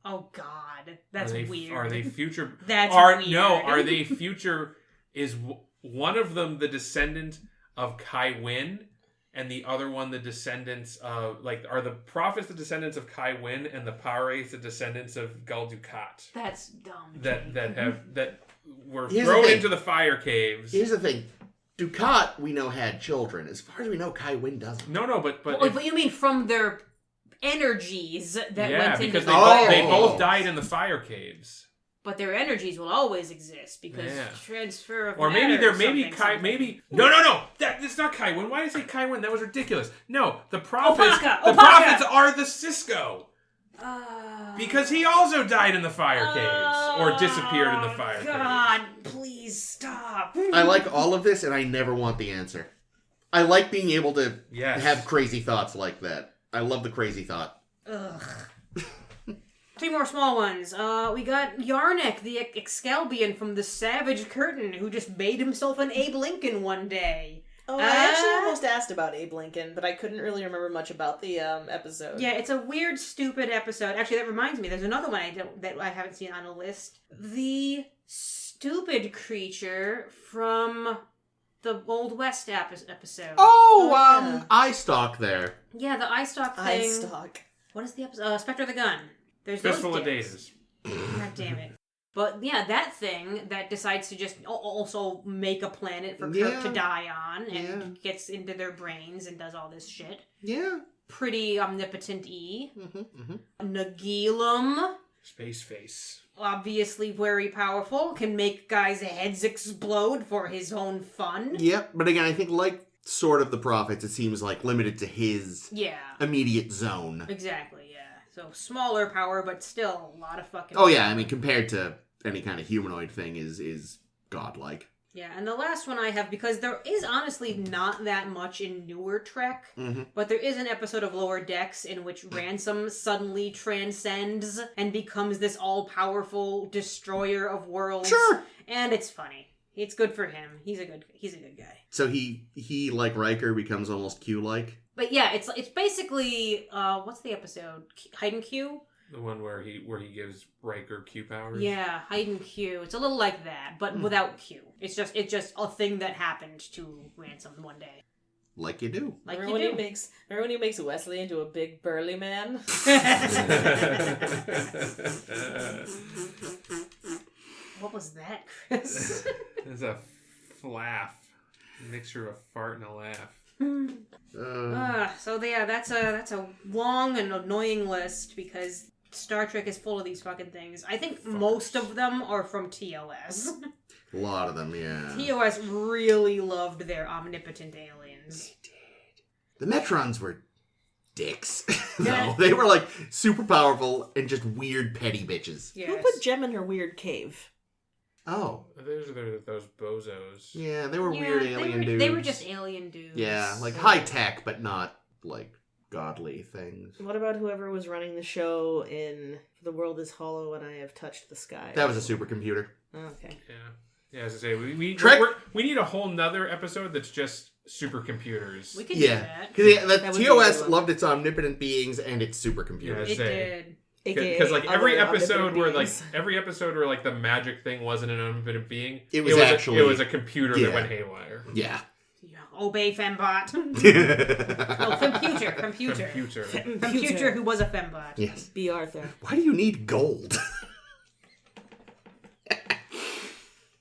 Oh God, that's weird. Are they future? That's weird. No, are they future? Is one of them the descendant of Kai Wynn, and the other one the descendants of, like, are the prophets the descendants of Kai Wynn, and the Pares the descendants of Gul Dukat? That's dumb. That were Here's the thrown thing. into the fire caves. Here's the thing. Dukat, we know, had children. As far as we know, Kai Wynn doesn't. No, but But you mean from their energies that yeah, went because into they both died in the fire caves. But their energies will always exist because Yeah. transfer of Or matter something. No. That's not Kai Wynn. Why did I say Kai Wynn? That was ridiculous. No, the prophets. Opaka! The Opaka! prophets are the Cisco. Because he also died in the fire caves, or disappeared in the fire caves. God, please stop. I like all of this, and I never want the answer. I like being able to Yes. have crazy thoughts like that. I love the crazy thought. Ugh. 3 more small ones. We got Yarnek, the Excalbian from the Savage Curtain, who just made himself an Abe Lincoln one day. Oh, I actually almost asked about Abe Lincoln, but I couldn't really remember much about the episode. Yeah, it's a weird, stupid episode. Actually, that reminds me, there's another one that I haven't seen on a list. The stupid creature from the Old West episode. Oh, eye stalk there. Yeah, the eye stalk thing. Eye stalk. What is the episode? Spectre of the Gun. There's those Fistful of dicks. Datas. God damn it. But yeah, that thing that decides to just also make a planet for Kirk to die on and gets into their brains and does all this shit. Yeah. Pretty omnipotent-y. Nagilum. Space face. Obviously very powerful. Can make guys' heads explode for his own fun. Yep, but again, I think like sort of the prophets, it seems like limited to his immediate zone. Exactly, yeah. So smaller power, but still a lot of fucking Oh yeah, I mean, compared to any kind of humanoid thing is godlike. Yeah, and the last one I have, because there is honestly not that much in newer Trek, but there is an episode of Lower Decks in which Ransom suddenly transcends and becomes this all-powerful destroyer of worlds. Sure. And it's funny. It's good for him. He's a good guy. So he like Riker becomes almost Q-like. But yeah, it's basically what's the episode? Hide and Q? The one where he gives Riker Q powers. Yeah, Hide and Q. It's a little like that, but without Q. It's just a thing that happened to Ransom one day. Like you do. Like Remember when he makes Wesley into a big burly man? What was that, Chris? It's a flaff. Mixture of a fart and a laugh. So yeah, that's a long and annoying list because Star Trek is full of these fucking things. I think most of them are from TOS. A lot of them, yeah. TOS really loved their omnipotent aliens. They did. The Metrons were dicks. No, they were like super powerful and just weird petty bitches. Yes. Who put Jem in her weird cave? Oh. Those are those bozos. Yeah, they were weird alien dudes. They were just alien dudes. Yeah, like high tech, but not like godly things. What about whoever was running the show in The World is Hollow and I Have Touched the Sky? That was a supercomputer. Oh, okay. Yeah. As I say, we need a whole nother episode that's just supercomputers. We could do that. Because the That would be a TOS good one. loved its omnipotent beings and its supercomputers. Yeah, It did. Because like every other episode where omnipotent like the magic thing wasn't an omnipotent being, It was actually- it was a computer yeah. that went haywire. Yeah. Obey Fembot. Oh, computer who was a Fembot. Yes. B. Arthur. Why do you need gold?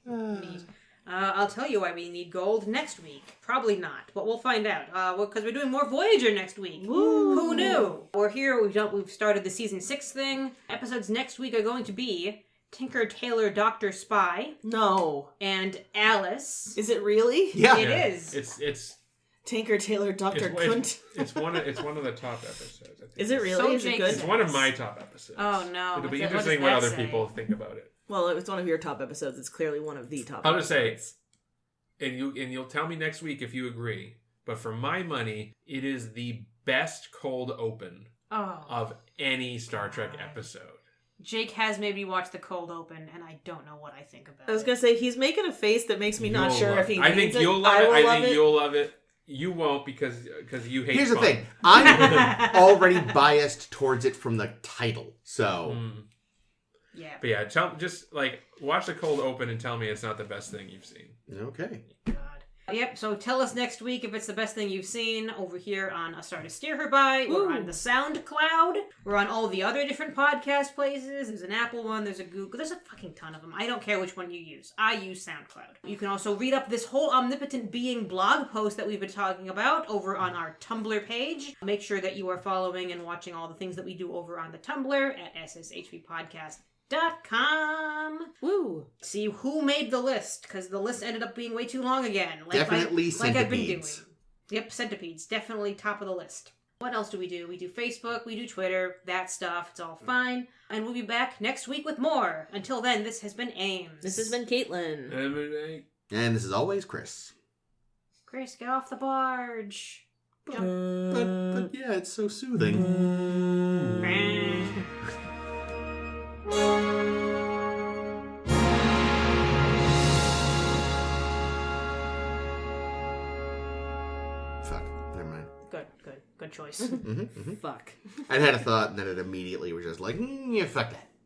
Neat. I'll tell you why we need gold next week. Probably not, but we'll find out. Because we're doing more Voyager next week. Woo. Who knew? We're here. We've started the season 6 thing. Episodes next week are going to be Tinker Tailor Dr. Spy No. and Alice. Is it really? Yeah. It is. It's Tinker Tailor Dr. Kunt. it's one of the top episodes. I think. Is it really? So Is it Jake good? It's one of my top episodes. Oh no! It'll be What does interesting what that other say? people think about it. Well, it's one of your top episodes. It's clearly one of the top I'll just say, episodes. and you'll tell me next week if you agree. But for my money, it is the best cold open Oh, of any Star Trek episode. Jake has made me watch the cold open, and I don't know what I think about I was going to say, he's making a face that makes me not You'll sure love if he it. I think needs it. you'll love it. I think you'll love it. You won't because you hate Here's the fun. thing. I'm already biased towards it from the title. So... Yeah. But yeah, just like watch the cold open and tell me it's not the best thing you've seen. Okay. God. Yep, so tell us next week if it's the best thing you've seen over here on A Star to Steer Her By. We're on the SoundCloud. We're on all the other different podcast places. There's an Apple one, there's a Google. There's a fucking ton of them. I don't care which one you use. I use SoundCloud. You can also read up this whole Omnipotent Being blog post that we've been talking about over on our Tumblr page. Make sure that you are following and watching all the things that we do over on the Tumblr at sshvpodcast.com. Woo! See who made the list, because the list ended up being way too long again. Definitely like I've been doing. centipedes. Yep, centipedes. Definitely top of the list. What else do? We do Facebook, we do Twitter, that stuff. It's all fine. And we'll be back next week with more. Until then, this has been Ames. This has been Caitlin. And this is always Chris. Chris, get off the barge. But yeah, it's so soothing. Fuck. Never mind. Good choice. Mm-hmm. Fuck. I had a thought, and then it immediately was just like, yeah, fuck that.